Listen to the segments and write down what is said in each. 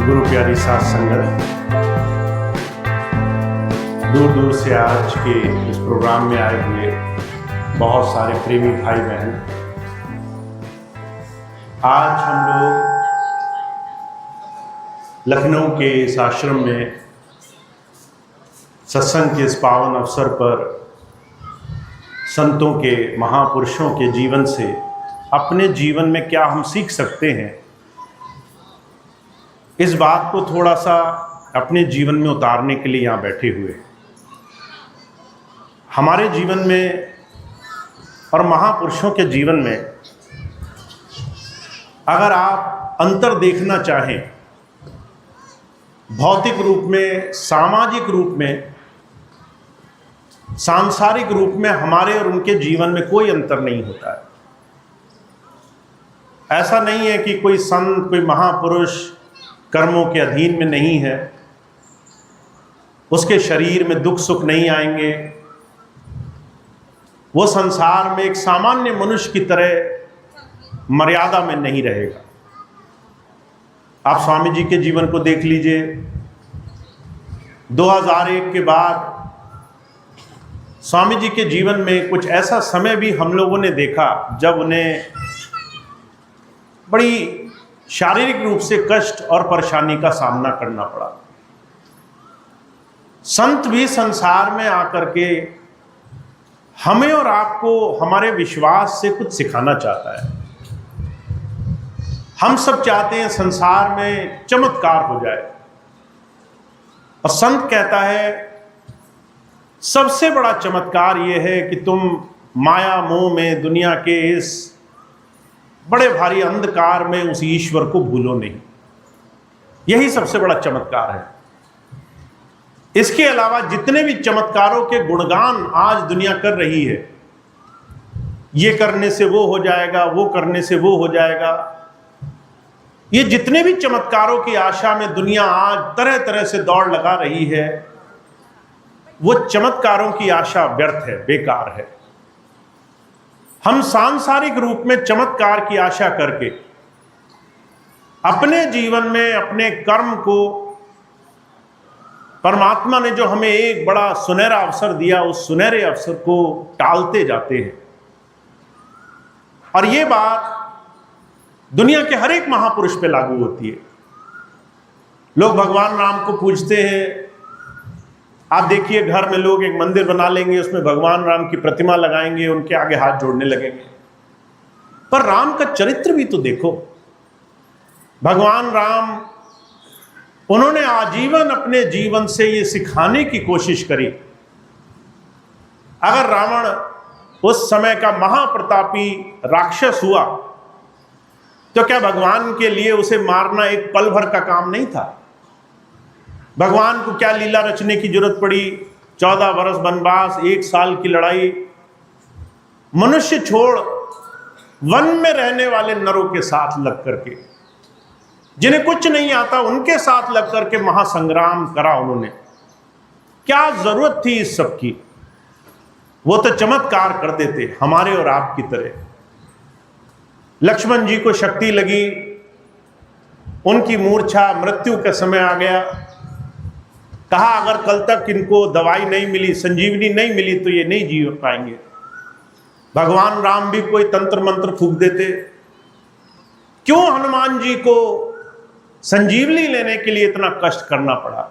गुरु प्यारी साथ संगत, दूर दूर से आज के इस प्रोग्राम में आए हुए बहुत सारे प्रेमी भाई बहन, आज हम लोग लखनऊ के इस आश्रम में सत्संग के इस पावन अवसर पर संतों के, महापुरुषों के जीवन से अपने जीवन में क्या हम सीख सकते हैं, इस बात को थोड़ा सा अपने जीवन में उतारने के लिए यहाँ बैठे हुए। हमारे जीवन में और महापुरुषों के जीवन में अगर आप अंतर देखना चाहें, भौतिक रूप में, सामाजिक रूप में, सांसारिक रूप में हमारे और उनके जीवन में कोई अंतर नहीं होता है। ऐसा नहीं है कि कोई संत, कोई महापुरुष कर्मों के अधीन में नहीं है, उसके शरीर में दुख सुख नहीं आएंगे, वो संसार में एक सामान्य मनुष्य की तरह मर्यादा में नहीं रहेगा। आप स्वामी जी के जीवन को देख लीजिए। 2001 के बाद स्वामी जी के जीवन में कुछ ऐसा समय भी हम लोगों ने देखा जब उन्हें बड़ी शारीरिक रूप से कष्ट और परेशानी का सामना करना पड़ा। संत भी संसार में आकर के हमें और आपको हमारे विश्वास से कुछ सिखाना चाहता है। हम सब चाहते हैं संसार में चमत्कार हो जाए, और संत कहता है सबसे बड़ा चमत्कार यह है कि तुम माया मोह में, दुनिया के इस बड़े भारी अंधकार में उस ईश्वर को भूलो नहीं। यही सबसे बड़ा चमत्कार है। इसके अलावा जितने भी चमत्कारों के गुणगान आज दुनिया कर रही है, ये करने से वो हो जाएगा, वो करने से वो हो जाएगा, ये जितने भी चमत्कारों की आशा में दुनिया आज तरह तरह से दौड़ लगा रही है, वो चमत्कारों की आशा व्यर्थ है, बेकार है। हम सांसारिक रूप में चमत्कार की आशा करके अपने जीवन में अपने कर्म को, परमात्मा ने जो हमें एक बड़ा सुनहरा अवसर दिया, उस सुनहरे अवसर को टालते जाते हैं। और ये बात दुनिया के हर एक महापुरुष पे लागू होती है। लोग भगवान राम को पूजते हैं। आप देखिए, घर में लोग एक मंदिर बना लेंगे, उसमें भगवान राम की प्रतिमा लगाएंगे, उनके आगे हाथ जोड़ने लगेंगे। पर राम का चरित्र भी तो देखो। भगवान राम, उन्होंने आजीवन अपने जीवन से ये सिखाने की कोशिश करी। अगर रावण उस समय का महाप्रतापी राक्षस हुआ, तो क्या भगवान के लिए उसे मारना एक पल भर का काम नहीं था? भगवान को क्या लीला रचने की जरूरत पड़ी? 14 वर्ष वनवास, 1 साल की लड़ाई, मनुष्य छोड़ वन में रहने वाले नरों के साथ लग करके, जिन्हें कुछ नहीं आता, उनके साथ लग करके महासंग्राम करा उन्होंने। क्या जरूरत थी इस सब की? वो तो चमत्कार कर देते हमारे और आपकी तरह। लक्ष्मण जी को शक्ति लगी, उनकी मूर्छा, मृत्यु का समय आ गया। कहा अगर कल तक इनको दवाई नहीं मिली, संजीवनी नहीं मिली, तो ये नहीं जी पाएंगे। भगवान राम भी कोई तंत्र मंत्र फूंक देते। क्यों हनुमान जी को संजीवनी लेने के लिए इतना कष्ट करना पड़ा?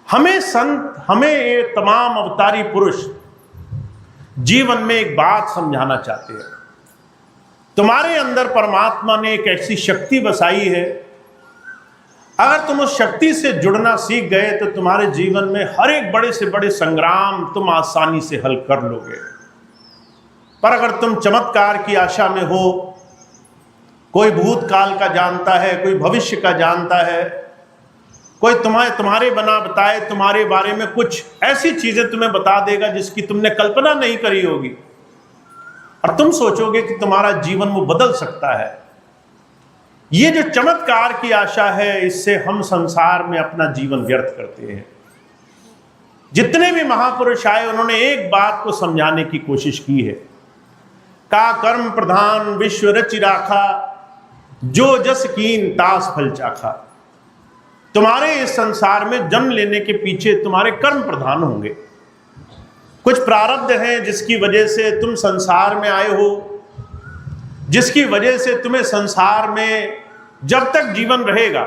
हमें संत, हमें ये तमाम अवतारी पुरुष जीवन में एक बात समझाना चाहते हैं। तुम्हारे अंदर परमात्मा ने एक ऐसी शक्ति बसाई है, अगर तुम उस शक्ति से जुड़ना सीख गए तो तुम्हारे जीवन में हर एक बड़े से बड़े संग्राम तुम आसानी से हल कर लोगे। पर अगर तुम चमत्कार की आशा में हो, कोई भूतकाल का जानता है, कोई भविष्य का जानता है, कोई तुम्हारे बना बताए, तुम्हारे बारे में कुछ ऐसी चीजें तुम्हें बता देगा जिसकी तुमने कल्पना नहीं करी होगी, और तुम सोचोगे कि तुम्हारा जीवन वो बदल सकता है। ये जो चमत्कार की आशा है, इससे हम संसार में अपना जीवन व्यर्थ करते हैं। जितने भी महापुरुष आए, उन्होंने एक बात को समझाने की कोशिश की है। का कर्म प्रधान विश्व रचि राखा, जो जस कीन तास फल चाखा। तुम्हारे इस संसार में जन्म लेने के पीछे तुम्हारे कर्म प्रधान होंगे। कुछ प्रारब्ध हैं जिसकी वजह से तुम संसार में आए हो, जिसकी वजह से तुम्हें संसार में जब तक जीवन रहेगा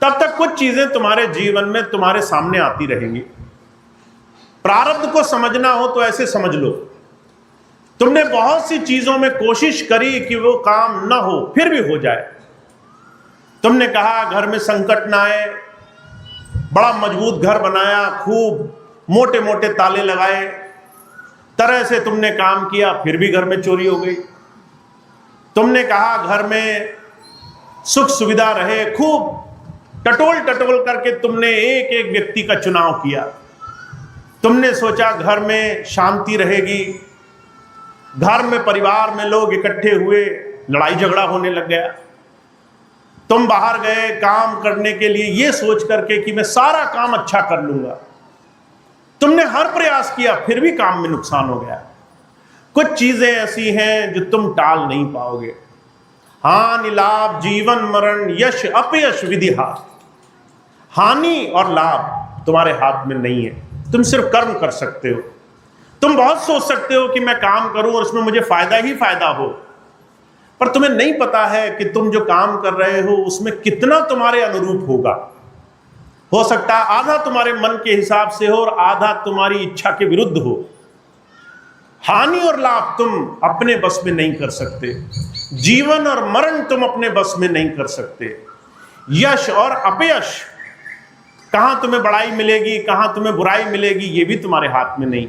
तब तक कुछ चीजें तुम्हारे जीवन में तुम्हारे सामने आती रहेंगी। प्रारब्ध को समझना हो तो ऐसे समझ लो, तुमने बहुत सी चीजों में कोशिश करी कि वो काम ना हो, फिर भी हो जाए। तुमने कहा घर में संकट ना आए, बड़ा मजबूत घर बनाया, खूब मोटे मोटे ताले लगाए, तरह से तुमने काम किया, फिर भी घर में चोरी हो गई। तुमने कहा घर में सुख सुविधा रहे, खूब टटोल टटोल करके तुमने एक एक व्यक्ति का चुनाव किया। तुमने सोचा घर में शांति रहेगी, घर में परिवार में लोग इकट्ठे हुए, लड़ाई झगड़ा होने लग गया। तुम बाहर गए काम करने के लिए ये सोच करके कि मैं सारा काम अच्छा कर लूंगा। तुमने हर प्रयास किया, फिर भी काम में नुकसान हो गया। कुछ चीजें ऐसी हैं जो तुम टाल नहीं पाओगे। हानि लाभ जीवन मरण यश अपयश विधि हाथ। हानि और लाभ तुम्हारे हाथ में नहीं है, तुम सिर्फ कर्म कर सकते हो। तुम बहुत सोच सकते हो कि मैं काम करूं और उसमें मुझे फायदा ही फायदा हो, पर तुम्हें नहीं पता है कि तुम जो काम कर रहे हो उसमें कितना तुम्हारे अनुरूप होगा। हो सकता है आधा तुम्हारे मन के हिसाब से हो और आधा तुम्हारी इच्छा के विरुद्ध हो। हानि और लाभ तुम अपने बस में नहीं कर सकते, जीवन और मरण तुम अपने बस में नहीं कर सकते। यश और अपयश, कहां तुम्हें बड़ाई मिलेगी कहां तुम्हें बुराई मिलेगी, ये भी तुम्हारे हाथ में नहीं।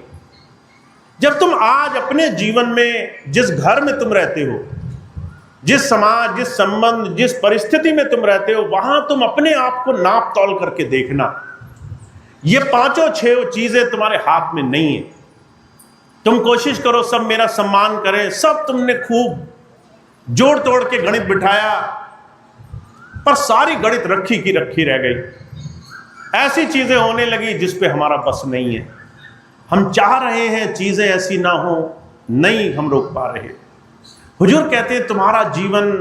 जब तुम आज अपने जीवन में जिस घर में तुम रहते हो, जिस समाज, जिस संबंध, जिस परिस्थिति में तुम रहते हो, वहां तुम अपने आप को नाप तौल करके देखना। ये पांचों छह चीजें तुम्हारे हाथ में नहीं है। तुम कोशिश करो सब मेरा सम्मान करें, सब तुमने खूब जोड़ तोड़ के गणित बिठाया, पर सारी गणित रखी की रखी रह गई। ऐसी चीजें होने लगी जिस पे हमारा बस नहीं है। हम चाह रहे हैं चीजें ऐसी ना हो, नहीं हम रोक पा रहे। हुजूर कहते हैं तुम्हारा जीवन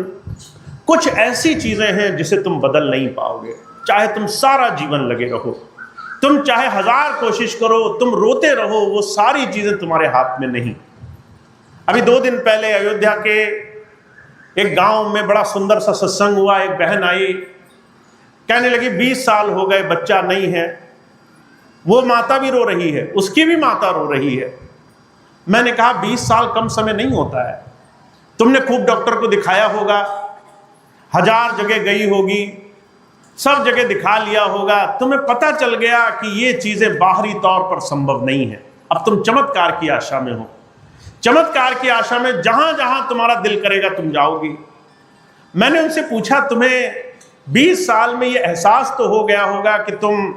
कुछ ऐसी चीजें हैं जिसे तुम बदल नहीं पाओगे, चाहे तुम सारा जीवन लगे रहो, तुम चाहे 1000 कोशिश करो, तुम रोते रहो, वो सारी चीजें तुम्हारे हाथ में नहीं। अभी 2 दिन पहले अयोध्या के एक गांव में बड़ा सुंदर सा सत्संग हुआ। एक बहन आई, कहने लगी 20 साल हो गए बच्चा नहीं है। वो माता भी रो रही है, उसकी भी माता रो रही है। मैंने कहा 20 साल कम समय नहीं होता है। तुमने खूब डॉक्टर को दिखाया होगा, 1000 जगह गई होगी, सब जगह दिखा लिया होगा, तुम्हें पता चल गया कि ये चीजें बाहरी तौर पर संभव नहीं है। अब तुम चमत्कार की आशा में हो, चमत्कार की आशा में जहां जहां तुम्हारा दिल करेगा तुम जाओगी। मैंने उनसे पूछा तुम्हें 20 साल में ये एहसास तो हो गया होगा कि तुम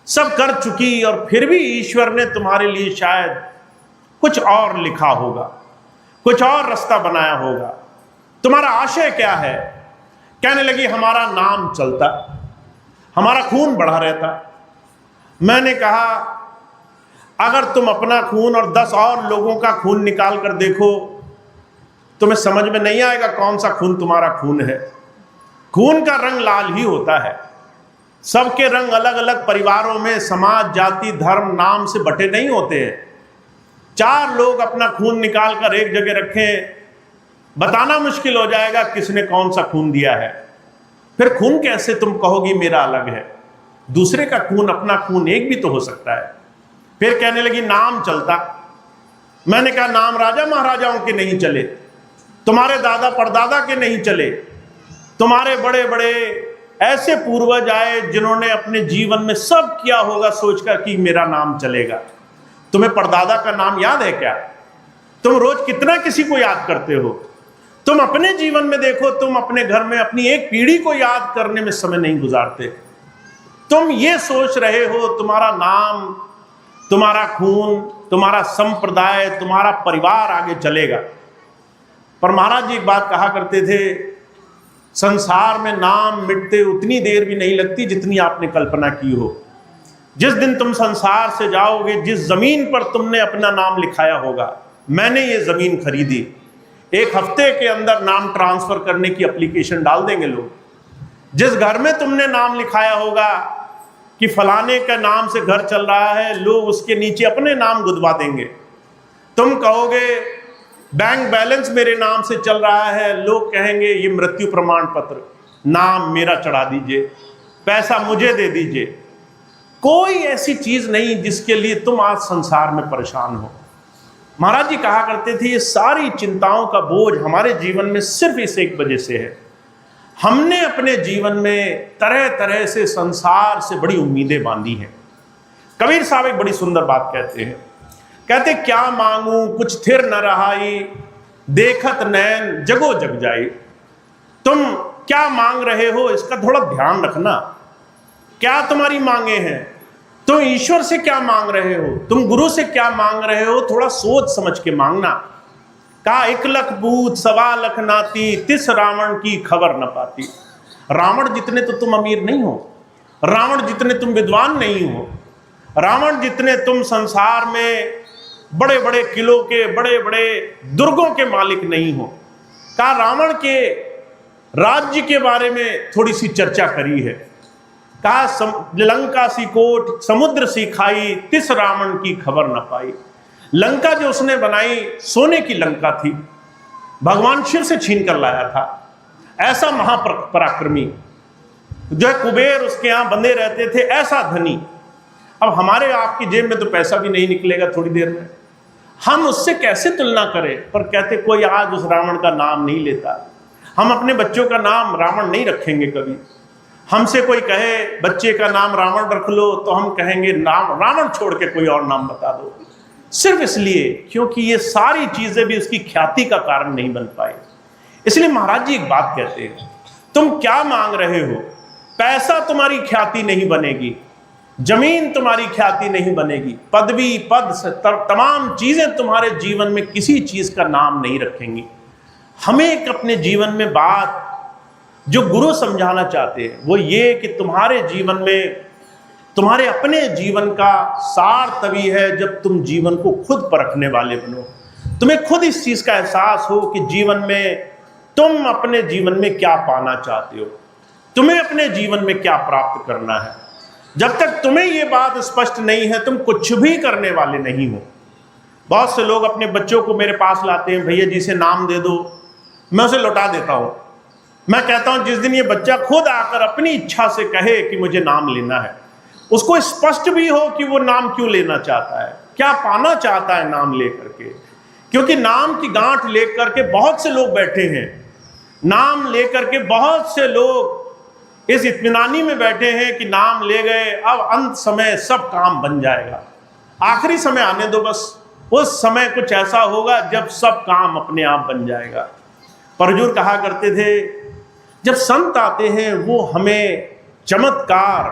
सब कर चुकी और फिर भी ईश्वर ने तुम्हारे लिए शायद कुछ और लिखा होगा, कुछ और रास्ता बनाया होगा। तुम्हारा आशय क्या है? कहने लगी हमारा नाम चलता, हमारा खून बढ़ा रहता। मैंने कहा अगर तुम अपना खून और 10 और लोगों का खून निकाल कर देखो, तुम्हें समझ में नहीं आएगा कौन सा खून तुम्हारा खून है। खून का रंग लाल ही होता है। सबके रंग अलग अलग परिवारों में समाज, जाति, धर्म, नाम से बटे नहीं होते हैं। 4 लोग अपना खून निकाल कर एक जगह रखें, बताना मुश्किल हो जाएगा किसने कौन सा खून दिया है। फिर खून कैसे तुम कहोगी मेरा अलग है? दूसरे का खून अपना खून एक भी तो हो सकता है। फिर कहने लगी नाम चलता। मैंने कहा नाम राजा महाराजाओं के नहीं चले, तुम्हारे दादा परदादा के नहीं चले, तुम्हारे बड़े बड़े ऐसे पूर्वज आए जिन्होंने अपने जीवन में सब किया होगा सोचकर कि मेरा नाम चलेगा। तुम्हें परदादा का नाम याद है क्या? तुम रोज कितना किसी को याद करते हो? तुम अपने जीवन में देखो, तुम अपने घर में अपनी एक पीढ़ी को याद करने में समय नहीं गुजारते। तुम ये सोच रहे हो तुम्हारा नाम, तुम्हारा खून, तुम्हारा संप्रदाय, तुम्हारा परिवार आगे चलेगा। पर महाराज जी एक बात कहा करते थे, संसार में नाम मिटते उतनी देर भी नहीं लगती जितनी आपने कल्पना की हो। जिस दिन तुम संसार से जाओगे, जिस जमीन पर तुमने अपना नाम लिखाया होगा, मैंने ये जमीन खरीदी, 1 हफ्ते के अंदर नाम ट्रांसफर करने की एप्लीकेशन डाल देंगे लोग। जिस घर में तुमने नाम लिखाया होगा कि फलाने का नाम से घर चल रहा है, लोग उसके नीचे अपने नाम गुदवा देंगे। तुम कहोगे बैंक बैलेंस मेरे नाम से चल रहा है, लोग कहेंगे ये मृत्यु प्रमाण पत्र, नाम मेरा चढ़ा दीजिए, पैसा मुझे दे दीजिए। कोई ऐसी चीज नहीं जिसके लिए तुम आज संसार में परेशान हो। महाराज जी कहा करते थे ये सारी चिंताओं का बोझ हमारे जीवन में सिर्फ इस एक वजह से है, हमने अपने जीवन में तरह तरह से संसार से बड़ी उम्मीदें बांधी हैं। कबीर साहब एक बड़ी सुंदर बात कहते हैं, कहते क्या मांगू कुछ थिर न रहाई, देखत नैन जगो जग जाई। तुम क्या मांग रहे हो इसका थोड़ा ध्यान रखना। क्या तुम्हारी मांगे हैं, तुम ईश्वर से क्या मांग रहे हो, तुम गुरु से क्या मांग रहे हो, थोड़ा सोच समझ के मांगना। कहा 1 लख पूत 1.25 लाख नाती, 30 रावण की खबर न पाती। रावण जितने तो तुम अमीर नहीं हो, रावण जितने तुम विद्वान नहीं हो, रावण जितने तुम संसार में बड़े बड़े किलों के, बड़े बड़े दुर्गों के मालिक नहीं हो। कहा रावण के राज्य के बारे में थोड़ी सी चर्चा करी है। कहा लंका सी कोट समुद्र सी खाई, 30 रावण की खबर न पाई। लंका जो उसने बनाई सोने की लंका थी, भगवान शिव से छीन कर लाया था। ऐसा महापराक्रमी जो है कुबेर उसके यहां बंधे रहते थे, ऐसा धनी। अब हमारे आपकी जेब में तो पैसा भी नहीं निकलेगा थोड़ी देर में, हम उससे कैसे तुलना करें। पर कहते कोई आज उस रावण का नाम नहीं लेता। हम अपने बच्चों का नाम रावण नहीं रखेंगे कभी। हमसे कोई कहे बच्चे का नाम रावण रख लो तो हम कहेंगे नाम रावण छोड़ के कोई और नाम बता दो, सिर्फ इसलिए क्योंकि ये सारी चीजें भी उसकी ख्याति का कारण नहीं बन पाई। इसलिए महाराज जी एक बात कहते हैं, तुम क्या मांग रहे हो, पैसा तुम्हारी ख्याति नहीं बनेगी, जमीन तुम्हारी ख्याति नहीं बनेगी, पदवी पद से तमाम चीजें तुम्हारे जीवन में किसी चीज का नाम नहीं रखेंगी। हमें एक अपने जीवन में बात जो गुरु समझाना चाहते हैं वो ये कि तुम्हारे जीवन में, तुम्हारे अपने जीवन का सार तभी है जब तुम जीवन को खुद परखने वाले बनो। तुम्हें खुद इस चीज का एहसास हो कि जीवन में तुम अपने जीवन में क्या पाना चाहते हो, तुम्हें अपने जीवन में क्या प्राप्त करना है। जब तक तुम्हें ये बात स्पष्ट नहीं है तुम कुछ भी करने वाले नहीं हो। बहुत से लोग अपने बच्चों को मेरे पास लाते हैं, भैया जी से नाम दे दो, मैं उसे लौटा देता हूं। मैं कहता हूं जिस दिन ये बच्चा खुद आकर अपनी इच्छा से कहे कि मुझे नाम लेना है, उसको स्पष्ट भी हो कि वो नाम क्यों लेना चाहता है, क्या पाना चाहता है नाम लेकर के। क्योंकि नाम की गांठ लेकर के बहुत से लोग बैठे हैं, नाम लेकर के बहुत से लोग इस इत्मीनानी में बैठे हैं कि नाम ले गए, अब अंत समय सब काम बन जाएगा। आखिरी समय आने दो, बस उस समय कुछ ऐसा होगा जब सब काम अपने आप बन जाएगा। पर हुजूर कहा करते थे जब संत आते हैं वो हमें चमत्कार,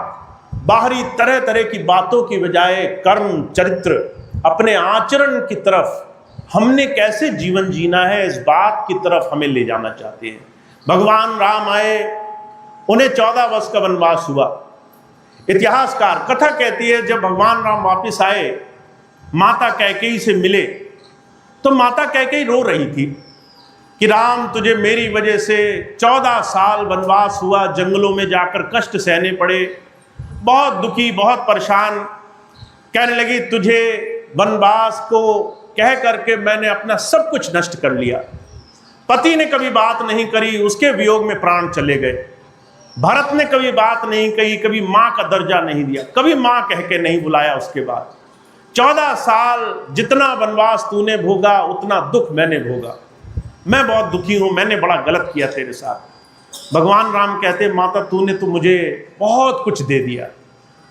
बाहरी तरह तरह की बातों की बजाय कर्म, चरित्र, अपने आचरण की तरफ हमने कैसे जीवन जीना है इस बात की तरफ हमें ले जाना चाहते हैं। भगवान राम आए, उन्हें 14 वर्ष का वनवास हुआ। इतिहासकार कथा कहती है जब भगवान राम वापस आए, माता कैकेयी से मिले तो माता कैकेयी रो रही थी कि राम तुझे मेरी वजह से 14 साल वनवास हुआ, जंगलों में जाकर कष्ट सहने पड़े, बहुत दुखी, बहुत परेशान। कहने लगी तुझे वनवास को कह करके मैंने अपना सब कुछ नष्ट कर लिया। पति ने कभी बात नहीं करी, उसके वियोग में प्राण चले गए। भरत ने कभी बात नहीं कही, कभी माँ का दर्जा नहीं दिया, कभी माँ कह के नहीं बुलाया। उसके बाद 14 साल जितना वनवास तूने भोगा उतना दुख मैंने भोगा, मैं बहुत दुखी हूं, मैंने बड़ा गलत किया तेरे साथ। भगवान राम कहते माता तूने तो मुझे बहुत कुछ दे दिया,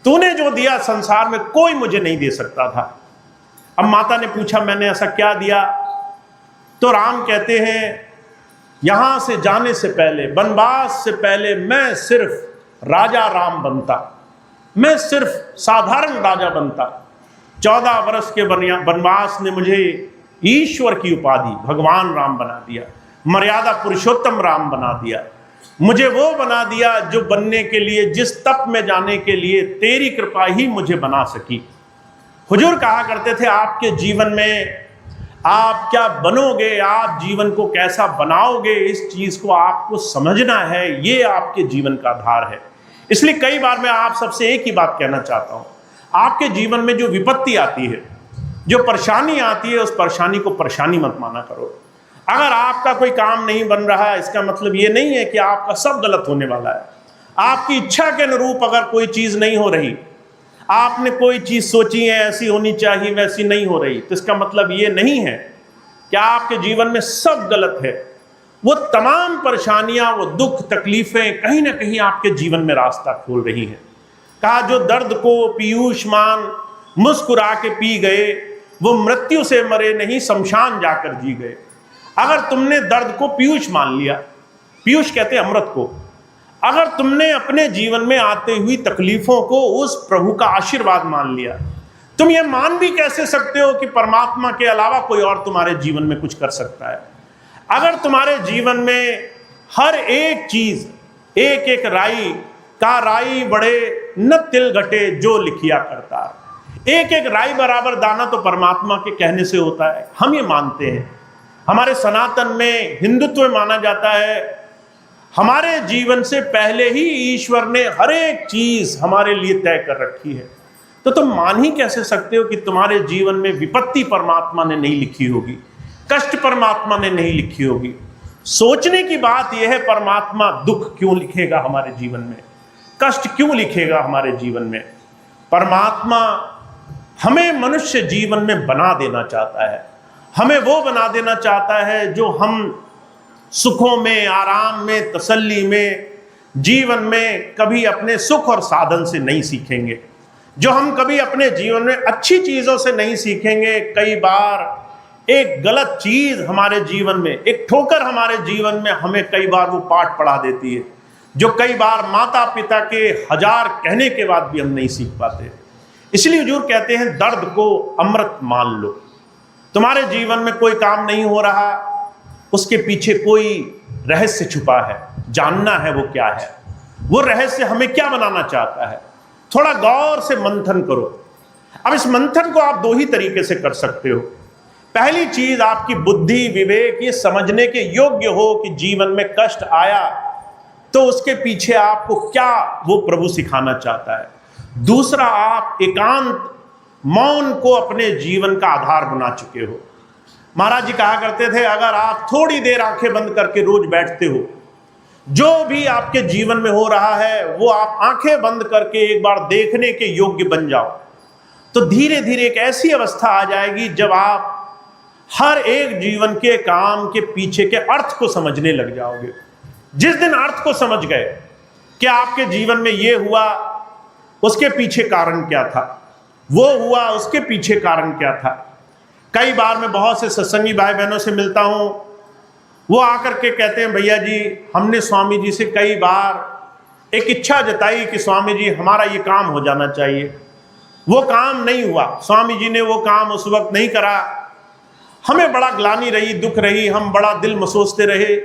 तूने जो दिया संसार में कोई मुझे नहीं दे सकता था। अब माता ने पूछा मैंने ऐसा क्या दिया, तो राम कहते हैं यहां से जाने से पहले, वनवास से पहले मैं सिर्फ राजा राम बनता, मैं सिर्फ साधारण राजा बनता। 14 वर्ष के वनवास ने मुझे ईश्वर की उपाधि भगवान राम बना दिया, मर्यादा पुरुषोत्तम राम बना दिया, मुझे वो बना दिया जो बनने के लिए, जिस तप में जाने के लिए तेरी कृपा ही मुझे बना सकी। हुजूर कहा करते थे आपके जीवन में आप क्या बनोगे, आप जीवन को कैसा बनाओगे, इस चीज को आपको समझना है। ये आपके जीवन का आधार है। इसलिए कई बार मैं आप सबसे एक ही बात कहना चाहता हूं, आपके जीवन में जो विपत्ति आती है, जो परेशानी आती है, उस परेशानी को परेशानी मत माना करो। अगर आपका कोई काम नहीं बन रहा, इसका मतलब ये नहीं है कि आपका सब गलत होने वाला है। आपकी इच्छा के अनुरूप अगर कोई चीज नहीं हो रही, आपने कोई चीज सोची है ऐसी होनी चाहिए, वैसी नहीं हो रही, तो इसका मतलब ये नहीं है कि आपके जीवन में सब गलत है। वो तमाम परेशानियां, वो दुख तकलीफें कहीं ना कहीं आपके जीवन में रास्ता खोल रही हैं। कहा, जो दर्द को पीयूषमान मुस्कुरा के पी गए, वो मृत्यु से मरे नहीं, शमशान जाकर जी गए। अगर तुमने दर्द को पीयूष मान लिया, पीयूष कहते हैं अमृत को, अगर तुमने अपने जीवन में आते हुई तकलीफों को उस प्रभु का आशीर्वाद मान लिया, तुम ये मान भी कैसे सकते हो कि परमात्मा के अलावा कोई और तुम्हारे जीवन में कुछ कर सकता है। अगर तुम्हारे जीवन में हर एक चीज, एक एक राई का राई बढ़े न तिल घटे जो लिखिया करता, एक एक राई बराबर दाना तो परमात्मा के कहने से होता है। हम ये मानते हैं। हमारे सनातन में, हिंदुत्व में माना जाता है, हमारे जीवन से पहले ही ईश्वर ने हर एक चीज हमारे लिए तय कर रखी है। तो तुम मान ही कैसे सकते हो कि तुम्हारे जीवन में विपत्ति परमात्मा ने नहीं लिखी होगी, कष्ट परमात्मा ने नहीं लिखी होगी। सोचने की बात यह है, परमात्मा दुख क्यों लिखेगा हमारे जीवन में, कष्ट क्यों लिखेगा हमारे जीवन में। परमात्मा हमें मनुष्य जीवन में बना देना चाहता है। हमें वो बना देना चाहता है जो हम सुखों में, आराम में, तसल्ली में, जीवन में कभी अपने सुख और साधन से नहीं सीखेंगे, जो हम कभी अपने जीवन में अच्छी चीजों से नहीं सीखेंगे। कई बार एक गलत चीज हमारे जीवन में, एक ठोकर हमारे जीवन में हमें कई बार वो पाठ पढ़ा देती है, जो कई बार माता पिता के हजार कहने के बाद भी हम नहीं सीख पाते। इसलिए हुजूर कहते हैं, दर्द को अमृत मान लो। तुम्हारे जीवन में कोई काम नहीं हो रहा, उसके पीछे कोई रहस्य छुपा है, जानना है वो क्या है, वो रहस्य हमें क्या बनाना चाहता है। थोड़ा गौर से मंथन करो। अब इस मंथन को आप दो ही तरीके से कर सकते हो। पहली चीज, आपकी बुद्धि विवेक ये समझने के योग्य हो कि जीवन में कष्ट आया तो उसके पीछे आपको क्या वो प्रभु सिखाना चाहता है। दूसरा, आप एकांत मौन को अपने जीवन का आधार बना चुके हो। महाराज जी कहा करते थे, अगर आप थोड़ी देर आंखें बंद करके रोज बैठते हो, जो भी आपके जीवन में हो रहा है वो आप आंखें बंद करके एक बार देखने के योग्य बन जाओ, तो धीरे धीरे एक ऐसी अवस्था आ जाएगी जब आप हर एक जीवन के काम के पीछे के अर्थ को समझने लग जाओगे। जिस दिन अर्थ को समझ गए कि आपके जीवन में ये हुआ, उसके पीछे कारण क्या था, वो हुआ, उसके पीछे कारण क्या था। कई बार मैं बहुत से सत्संगी भाई बहनों से मिलता हूं, वो आकर के कहते हैं, भैया जी हमने स्वामी जी से कई बार एक इच्छा जताई कि स्वामी जी हमारा ये काम हो जाना चाहिए, वो काम नहीं हुआ, स्वामी जी ने वो काम उस वक्त नहीं करा, हमें बड़ा ग्लानि रही, दुख रही, हम बड़ा दिल मसोसते रहे।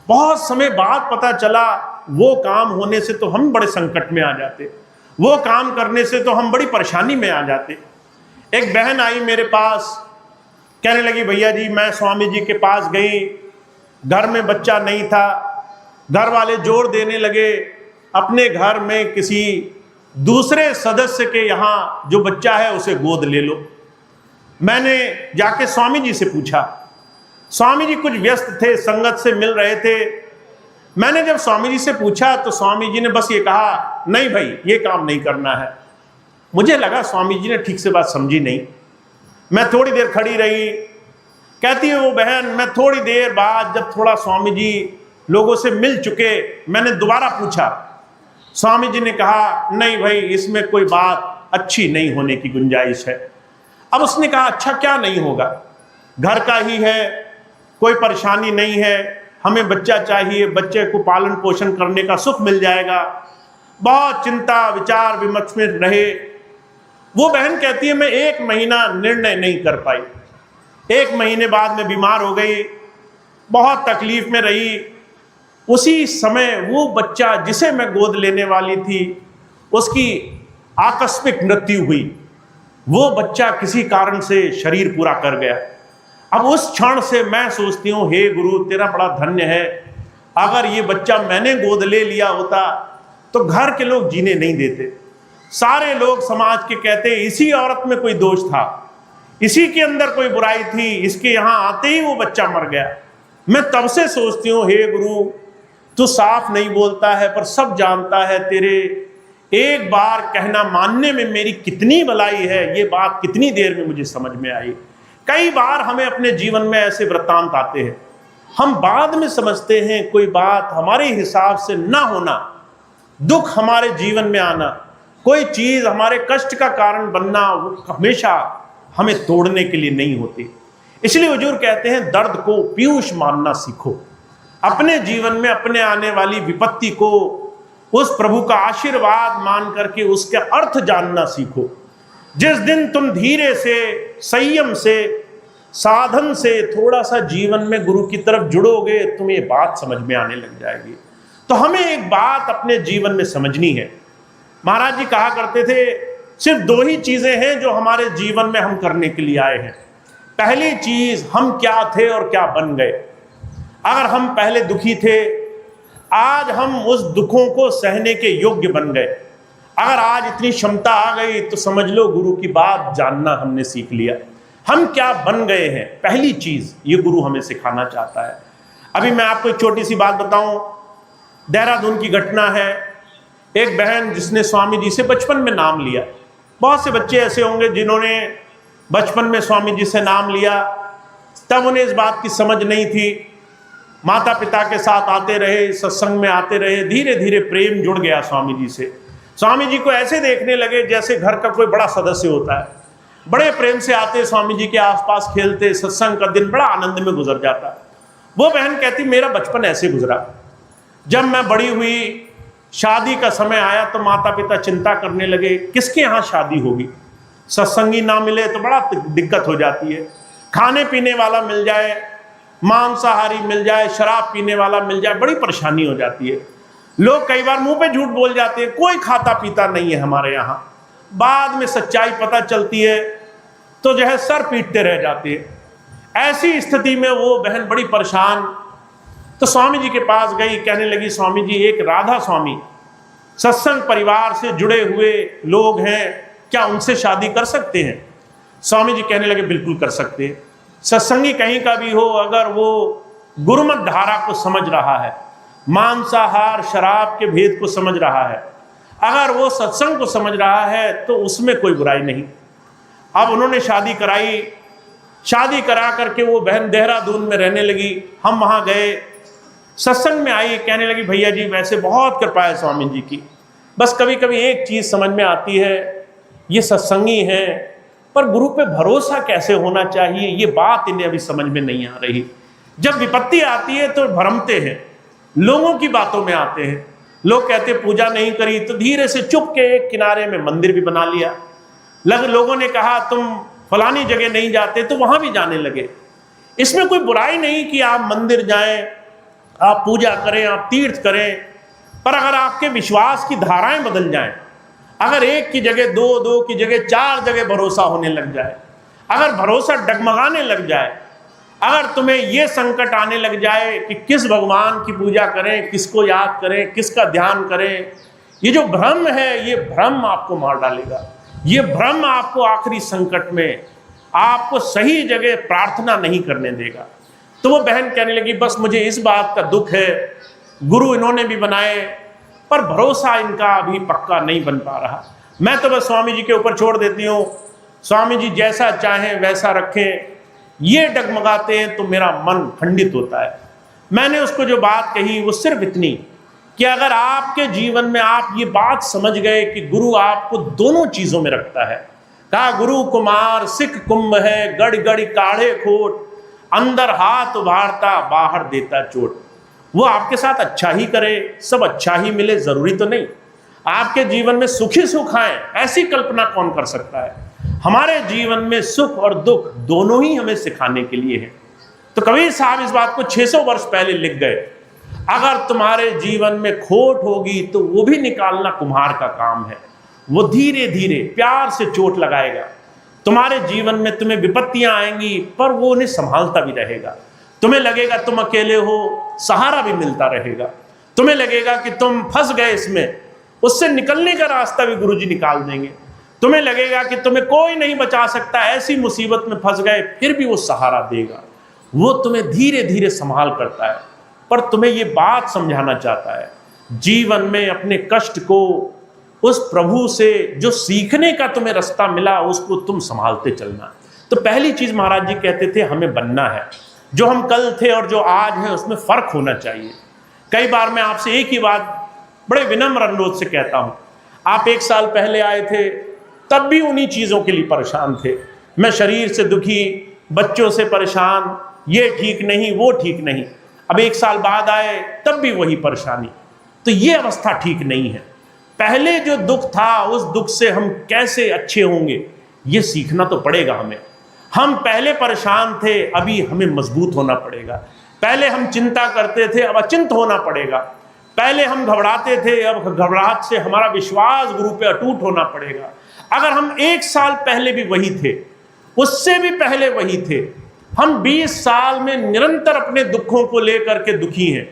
बहुत समय बाद पता चला वो काम होने से तो हम बड़े संकट में आ जाते, वो काम करने से तो हम बड़ी परेशानी में आ जाते। एक बहन आई मेरे पास, कहने लगी, भैया जी मैं स्वामी जी के पास गई, घर में बच्चा नहीं था, घर वाले जोर देने लगे अपने घर में किसी दूसरे सदस्य के यहाँ जो बच्चा है उसे गोद ले लो। मैंने जाके स्वामी जी से पूछा, स्वामी जी कुछ व्यस्त थे, संगत से मिल रहे थे। मैंने जब स्वामी जी से पूछा तो स्वामी जी ने बस ये कहा, नहीं भाई ये काम नहीं करना है। मुझे लगा स्वामी जी ने ठीक से बात समझी नहीं। मैं थोड़ी देर खड़ी रही, कहती है वो बहन, मैं थोड़ी देर बाद जब थोड़ा स्वामी जी लोगों से मिल चुके, मैंने दोबारा पूछा, स्वामी जी ने कहा नहीं भाई इसमें कोई बात अच्छी नहीं होने की गुंजाइश है। अब उसने कहा अच्छा क्या नहीं होगा, घर का ही है, कोई परेशानी नहीं है, हमें बच्चा चाहिए, बच्चे को पालन पोषण करने का सुख मिल जाएगा। बहुत चिंता विचार विमर्श में रहे। वो बहन कहती है मैं 1 महीना निर्णय नहीं कर पाई, 1 महीने बाद में बीमार हो गई, बहुत तकलीफ में रही। उसी समय वो बच्चा जिसे मैं गोद लेने वाली थी उसकी आकस्मिक मृत्यु हुई। वो बच्चा किसी कारण से शरीर पूरा कर गया। अब उस क्षण से मैं सोचती हूँ, हे गुरु तेरा बड़ा धन्य है, अगर ये बच्चा मैंने गोद ले लिया होता तो घर के लोग जीने नहीं देते। सारे लोग समाज के कहते इसी औरत में कोई दोष था, इसी के अंदर कोई बुराई थी, इसके यहाँ आते ही वो बच्चा मर गया। मैं तब से सोचती हूँ, हे गुरु तू साफ नहीं बोलता है पर सब जानता है, तेरे एक बार कहना मानने में मेरी कितनी भलाई है, ये बात कितनी देर में मुझे समझ में आई। कई बार हमें अपने जीवन में ऐसे वृत्तांत आते हैं, हम बाद में समझते हैं कोई बात हमारे हिसाब से ना होना, दुख हमारे जीवन में आना, कोई चीज हमारे कष्ट का कारण बनना, वो हमेशा हमें तोड़ने के लिए नहीं होती। इसलिए हुजूर कहते हैं दर्द को पीयूष मानना सीखो, अपने जीवन में अपने आने वाली विपत्ति को उस प्रभु का आशीर्वाद मान करके उसके अर्थ जानना सीखो। जिस दिन तुम धीरे से, संयम से, साधन से थोड़ा सा जीवन में गुरु की तरफ जुड़ोगे, तुम्हें बात समझ में आने लग जाएगी। तो हमें एक बात अपने जीवन में समझनी है। महाराज जी कहा करते थे सिर्फ दो ही चीजें हैं जो हमारे जीवन में हम करने के लिए आए हैं। पहली चीज, हम क्या थे और क्या बन गए। अगर हम पहले दुखी थे, आज हम उस दुखों को सहने के योग्य बन गए। अगर आज इतनी क्षमता आ गई तो समझ लो गुरु की बात जानना हमने सीख लिया। हम क्या बन गए हैं, पहली चीज ये गुरु हमें सिखाना चाहता है। अभी मैं आपको एक छोटी सी बात बताऊं, देहरादून की घटना है। एक बहन जिसने स्वामी जी से बचपन में नाम लिया, बहुत से बच्चे ऐसे होंगे जिन्होंने बचपन में स्वामी जी से नाम लिया, तब उन्हें इस बात की समझ नहीं थी, माता पिता के साथ आते रहे, सत्संग में आते रहे, धीरे धीरे प्रेम जुड़ गया स्वामी जी से। स्वामी जी को ऐसे देखने लगे जैसे घर का कोई बड़ा सदस्य होता है, बड़े प्रेम से आते, स्वामी जी के आसपास खेलते, सत्संग का दिन बड़ा आनंद में गुजर जाता। वो बहन कहती मेरा बचपन ऐसे गुजरा, जब मैं बड़ी हुई, शादी का समय आया तो माता पिता चिंता करने लगे किसके यहाँ शादी होगी, सत्संगी ना मिले तो बड़ा दिक्कत हो जाती है, खाने पीने वाला मिल जाए, मांसाहारी मिल जाए, शराब पीने वाला मिल जाए, बड़ी परेशानी हो जाती है। लोग कई बार मुंह पे झूठ बोल जाते हैं, कोई खाता पीता नहीं है हमारे यहाँ, बाद में सच्चाई पता चलती है तो जो है सर पीटते रह जाते हैं। ऐसी स्थिति में वो बहन बड़ी परेशान, तो स्वामी जी के पास गई, कहने लगी स्वामी जी एक राधा स्वामी सत्संग परिवार से जुड़े हुए लोग हैं, क्या उनसे शादी कर सकते हैं। स्वामी जी कहने लगे बिल्कुल कर सकते हैं। सत्संगी कहीं का भी हो, अगर वो गुरुमत धारा को समझ रहा है, मांसाहार शराब के भेद को समझ रहा है, अगर वो सत्संग को समझ रहा है तो उसमें कोई बुराई नहीं। अब उन्होंने शादी कराई, शादी करा करके वो बहन देहरादून में रहने लगी। हम वहाँ गए, सत्संग में आई, कहने लगी भैया जी वैसे बहुत कृपा है स्वामी जी की, बस कभी कभी एक चीज़ समझ में आती है, ये सत्संगी हैं पर गुरु पे भरोसा कैसे होना चाहिए, ये बात इन्हें अभी समझ में नहीं आ रही। जब विपत्ति आती है तो भ्रमते हैं, लोगों की बातों में आते हैं। लोग कहते पूजा नहीं करी तो धीरे से चुप के एक किनारे में मंदिर भी बना लिया। लोगों ने कहा तुम फलानी जगह नहीं जाते तो वहां भी जाने लगे। इसमें कोई बुराई नहीं कि आप मंदिर जाएं, आप पूजा करें, आप तीर्थ करें, पर अगर आपके विश्वास की धाराएं बदल जाएं, अगर एक की जगह दो, दो की जगह चार जगह भरोसा होने लग जाए, अगर भरोसा डगमगाने लग जाए, अगर तुम्हें यह संकट आने लग जाए कि किस भगवान की पूजा करें, किसको याद करें, किसका ध्यान करें, ये जो भ्रम है, ये भ्रम आपको मार डालेगा। ये भ्रम आपको आखिरी संकट में आपको सही जगह प्रार्थना नहीं करने देगा। तो वो बहन कहने लगी बस मुझे इस बात का दुख है, गुरु इन्होंने भी बनाए पर भरोसा इनका अभी पक्का नहीं बन पा रहा। मैं तो बस स्वामी जी के ऊपर छोड़ देती हूँ, स्वामी जी जैसा चाहें वैसा रखें। ये डगमगाते हैं तो मेरा मन खंडित होता है। मैंने उसको जो बात कही वो सिर्फ इतनी कि अगर आपके जीवन में आप ये बात समझ गए कि गुरु आपको दोनों चीज़ों में रखता है, कहा गुरु कुमार सिख कुंभ है, गड़ गड़ काढ़े खोट, अंदर हाथ उभारता बाहर देता चोट। वो आपके साथ अच्छा ही करे, सब अच्छा ही मिले जरूरी तो नहीं। आपके जीवन में सुख ही सुख आए ऐसी कल्पना कौन कर सकता है। हमारे जीवन में सुख और दुख दोनों ही हमें सिखाने के लिए है। तो कबीर साहब इस बात को 600 वर्ष पहले लिख गए, अगर तुम्हारे जीवन में खोट होगी तो वो भी निकालना कुम्हार का काम है। वो धीरे धीरे प्यार से चोट लगाएगा, तुम्हारे जीवन में तुम्हें विपत्तियां आएंगी, पर वो उन्हें संभालता भी रहेगा। तुम्हें लगेगा तुम अकेले हो, सहारा भी मिलता रहेगा। तुम्हें लगेगा कि तुम फंस गए इसमें, उससे निकलने का रास्ता भी गुरुजी निकाल देंगे। तुम्हें लगेगा कि तुम्हें कोई नहीं बचा सकता, ऐसी मुसीबत में फंस गए, फिर भी वो सहारा देगा। वो तुम्हें धीरे धीरे संभाल करता है। पर तुम्हें ये बात समझाना चाहता है, जीवन में अपने कष्ट को उस प्रभु से जो सीखने का तुम्हें रास्ता मिला, उसको तुम संभालते चलना। तो पहली चीज महाराज जी कहते थे, हमें बनना है। जो हम कल थे और जो आज है, उसमें फर्क होना चाहिए। कई बार मैं आपसे एक ही बात बड़े विनम्र अनुरोध से कहता हूं, आप 1 साल पहले आए थे, तब भी उन्हीं चीजों के लिए परेशान थे। मैं शरीर से दुखी, बच्चों से परेशान, ये ठीक नहीं, वो ठीक नहीं। अब 1 साल बाद आए, तब भी वही परेशानी। तो ये अवस्था ठीक नहीं है। पहले जो दुख था, उस दुख से हम कैसे अच्छे होंगे, ये सीखना तो पड़ेगा हमें। हम पहले परेशान थे, अभी हमें मजबूत होना पड़ेगा। पहले हम चिंता करते थे, अब अचिंत होना पड़ेगा। पहले हम घबराते थे, अब घबराहट से हमारा विश्वास गुरु पे अटूट होना पड़ेगा। अगर हम 1 साल पहले भी वही थे, उससे भी पहले वही थे, हम 20 साल में निरंतर अपने दुखों को लेकर के दुखी हैं,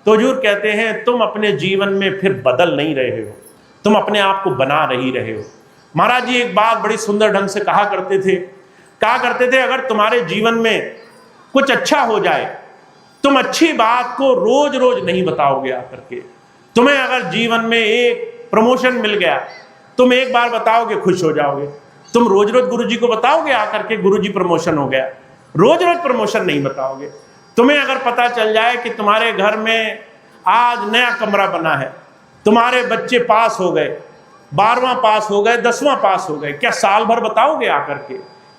तो हुजूर कहते हैं तुम अपने जीवन में फिर बदल नहीं रहे हो, तुम अपने आप को बना ही रहे हो। महाराज जी एक बात बड़ी सुंदर ढंग से कहा करते थे, अगर तुम्हारे जीवन में कुछ अच्छा हो जाए, तुम अच्छी बात को रोज रोज नहीं बताओगे आकर के। तुम्हें अगर जीवन में एक प्रमोशन मिल गया, तुम एक बार बताओगे, खुश हो जाओगे। तुम रोज रोज गुरुजी को बताओगे आकर के, गुरुजी प्रमोशन हो गया, रोज रोज प्रमोशन नहीं बताओगे। तुम्हें अगर पता चल जाए कि तुम्हारे घर में आज नया कमरा बना है, तुम्हारे बच्चे पास हो गए, 12वां पास हो गए, 10वां पास हो गए, क्या साल भर बताओगे आकर के?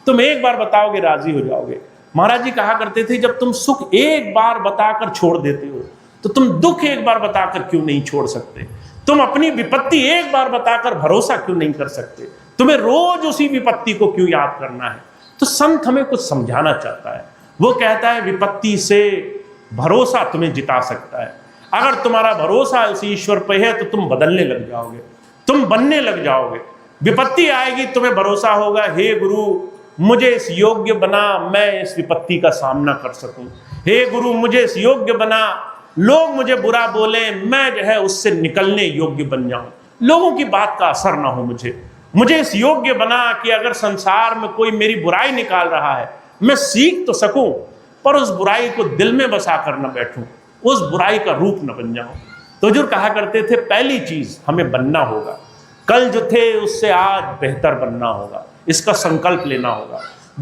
तुम एक बार बताओगे, राजी हो जाओगे। महाराज जी कहा करते थे, जब तुम सुख एक बार बताकर छोड़ देते हो, तो तुम दुख एक बार बताकर क्यों नहीं छोड़ सकते? तुम अपनी विपत्ति एक बार बताकर भरोसा क्यों नहीं कर सकते? तुम्हें रोज उसी विपत्ति को क्यों याद करना है? तो संत हमें कुछ समझाना चाहता है। वो कहता है विपत्ति से भरोसा तुम्हें जिता सकता है। अगर तुम्हारा भरोसा उस ईश्वर पे है, तो तुम बदलने लग जाओगे, तुम बनने लग जाओगे। विपत्ति आएगी, तुम्हें भरोसा होगा, हे गुरु मुझे इस योग्य बना, मैं इस विपत्ति का सामना कर सकूं। हे गुरु मुझे इस योग्य बना, लोग मुझे बुरा बोले, मैं जो है उससे निकलने योग्य बन जाऊं, लोगों की बात का असर ना हो मुझे इस योग्य बना कि अगर संसार में कोई मेरी बुराई निकाल रहा है, मैं सीख तो सकूं, पर उस बुराई को दिल में बसा कर न बैठूं, उस बुराई का रूप न बन जाऊं। तो हुजूर कहा करते थे, पहली चीज हमें बनना होगा, कल जो थे उससे आज बेहतर बनना होगा, इसका संकल्प लेना होगा।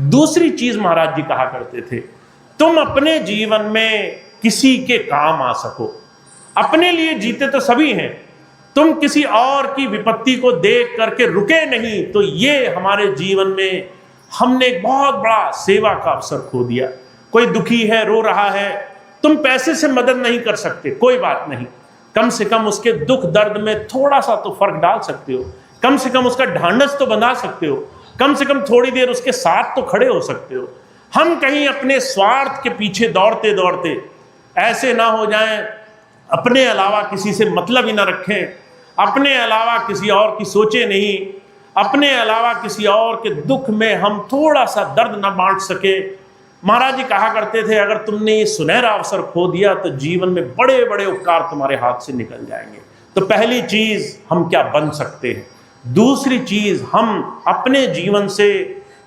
दूसरी चीज महाराज जी कहा करते थे, तुम अपने जीवन में किसी के काम आ सको। अपने लिए जीते तो सभी हैं, तुम किसी और की विपत्ति को देख करके रुके नहीं, तो ये हमारे जीवन में हमने एक बहुत बड़ा सेवा का अवसर खो दिया। कोई दुखी है, रो रहा है, तुम पैसे से मदद नहीं कर सकते, कोई बात नहीं, कम से कम उसके दुख दर्द में थोड़ा सा तो फर्क डाल सकते हो, कम से कम उसका ढांढस तो बना सकते हो, कम से कम थोड़ी देर उसके साथ तो खड़े हो सकते हो। हम कहीं अपने स्वार्थ के पीछे दौड़ते दौड़ते ऐसे ना हो जाएं, अपने अलावा किसी से मतलब ही ना रखें, अपने अलावा किसी और की सोचे नहीं, अपने अलावा किसी और के दुख में हम थोड़ा सा दर्द ना बांट सके। महाराज जी कहा करते थे, अगर तुमने ये सुनहरा अवसर खो दिया, तो जीवन में बड़े बड़े उपकार तुम्हारे हाथ से निकल जाएंगे। तो पहली चीज हम क्या बन सकते हैं, दूसरी चीज हम अपने जीवन से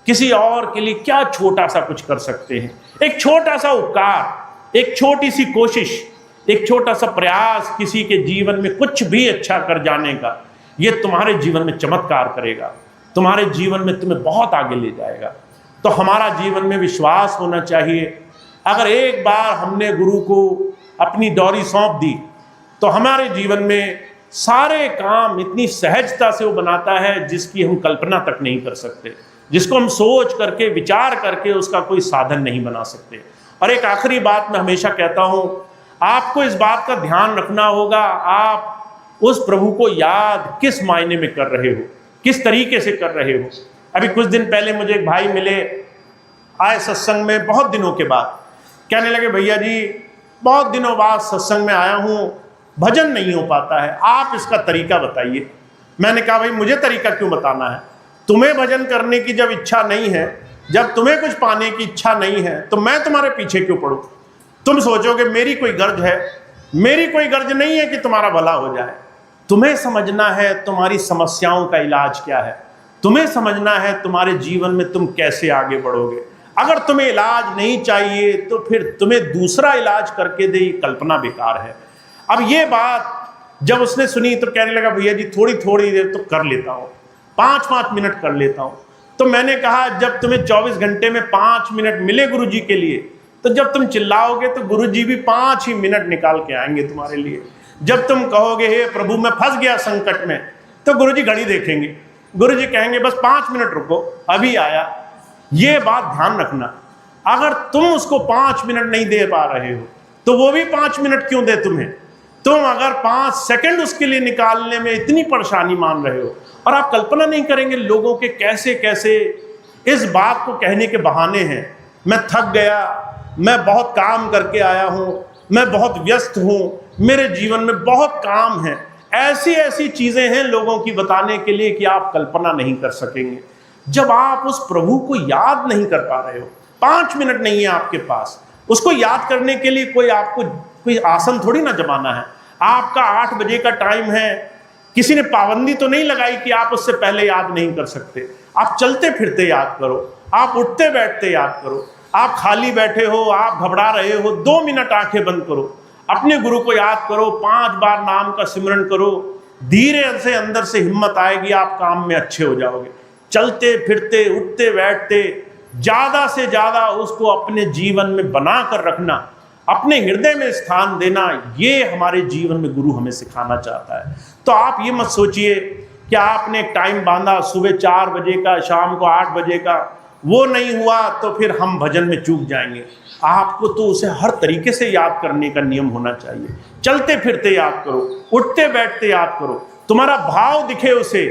किसी और के लिए क्या छोटा सा कुछ कर सकते हैं। एक छोटा सा उपकार, एक छोटी सी कोशिश, एक छोटा सा प्रयास किसी के जीवन में कुछ भी अच्छा कर जाने का, ये तुम्हारे जीवन में चमत्कार करेगा, तुम्हारे जीवन में तुम्हें बहुत आगे ले जाएगा। तो हमारा जीवन में विश्वास होना चाहिए। अगर एक बार हमने गुरु को अपनी डोरी सौंप दी, तो हमारे जीवन में सारे काम इतनी सहजता से वो बनाता है जिसकी हम कल्पना तक नहीं कर सकते, जिसको हम सोच करके विचार करके उसका कोई साधन नहीं बना सकते। और एक आखिरी बात मैं हमेशा कहता हूं, आपको इस बात का ध्यान रखना होगा, आप उस प्रभु को याद किस मायने में कर रहे हो, किस तरीके से कर रहे हो। अभी कुछ दिन पहले मुझे एक भाई मिले, आए सत्संग में बहुत दिनों के बाद, कहने लगे भैया जी बहुत दिनों बाद सत्संग में आया हूं, भजन नहीं हो पाता है, आप इसका तरीका बताइए। मैंने कहा भाई मुझे तरीका क्यों बताना है, तुम्हें भजन करने की जब इच्छा नहीं है, जब तुम्हें कुछ पाने की इच्छा नहीं है, तो मैं तुम्हारे पीछे क्यों पड़ूं? तुम सोचोगे मेरी कोई गर्ज है, मेरी कोई गर्ज नहीं है कि तुम्हारा भला हो जाए। तुम्हें समझना है तुम्हारी समस्याओं का इलाज क्या है, तुम्हें समझना है तुम्हारे जीवन में तुम कैसे आगे बढ़ोगे। अगर तुम्हें इलाज नहीं चाहिए तो फिर तुम्हें दूसरा इलाज करके दे, ये कल्पना बेकार है। अब ये बात जब उसने सुनी तो कहने लगा, भैया जी थोड़ी थोड़ी देर तो कर लेता हूँ, 5-5 मिनट कर लेता हूँ। तो मैंने कहा, जब तुम्हें 24 घंटे में 5 मिनट मिले गुरु जी के लिए, तो जब तुम चिल्लाओगे तो गुरु जी भी 5 ही मिनट निकाल के आएंगे तुम्हारे लिए। जब तुम कहोगे हे प्रभु मैं फंस गया संकट में, तो गुरु जी घड़ी देखेंगे, गुरु जी कहेंगे बस 5 मिनट रुको, अभी आया। ये बात ध्यान रखना। अगर तुम उसको 5 मिनट नहीं दे पा रहे हो तो वो भी 5 मिनट क्यों दे तुम्हें? तुम अगर 5 सेकंड उसके लिए निकालने में इतनी परेशानी मान रहे हो, और आप कल्पना नहीं करेंगे लोगों के कैसे कैसे इस बात को कहने के बहाने हैं। मैं थक गया, मैं बहुत काम करके आया हूं, मैं बहुत व्यस्त हूं, मेरे जीवन में बहुत काम है। ऐसी ऐसी चीजें हैं लोगों की बताने के लिए कि आप कल्पना नहीं कर सकेंगे। जब आप उस प्रभु को याद नहीं कर पा रहे हो, 5 मिनट नहीं है आपके पास, उसको याद करने के लिए कोई आपको कोई आसन थोड़ी ना जमाना है। आपका 8 बजे का टाइम है, किसी ने पाबंदी तो नहीं लगाई कि आप उससे पहले याद नहीं कर सकते। आप चलते फिरते याद करो, आप उठते बैठते याद करो, आप खाली बैठे हो, आप घबरा रहे हो, 2 मिनट आंखें बंद करो, अपने गुरु को याद करो, 5 बार नाम का सिमरन करो। धीरे से अंदर से हिम्मत आएगी, आप काम में अच्छे हो जाओगे। चलते फिरते उठते बैठते ज्यादा से ज्यादा उसको अपने जीवन में बना कर रखना, अपने हृदय में स्थान देना, ये हमारे जीवन में गुरु हमें सिखाना चाहता है। तो आप ये मत सोचिए कि आपने एक टाइम बांधा सुबह 4 बजे का, शाम को 8 बजे का, वो नहीं हुआ तो फिर हम भजन में चूक जाएंगे। आपको तो उसे हर तरीके से याद करने का नियम होना चाहिए। चलते फिरते याद करो, उठते बैठते याद करो, तुम्हारा भाव दिखे उसे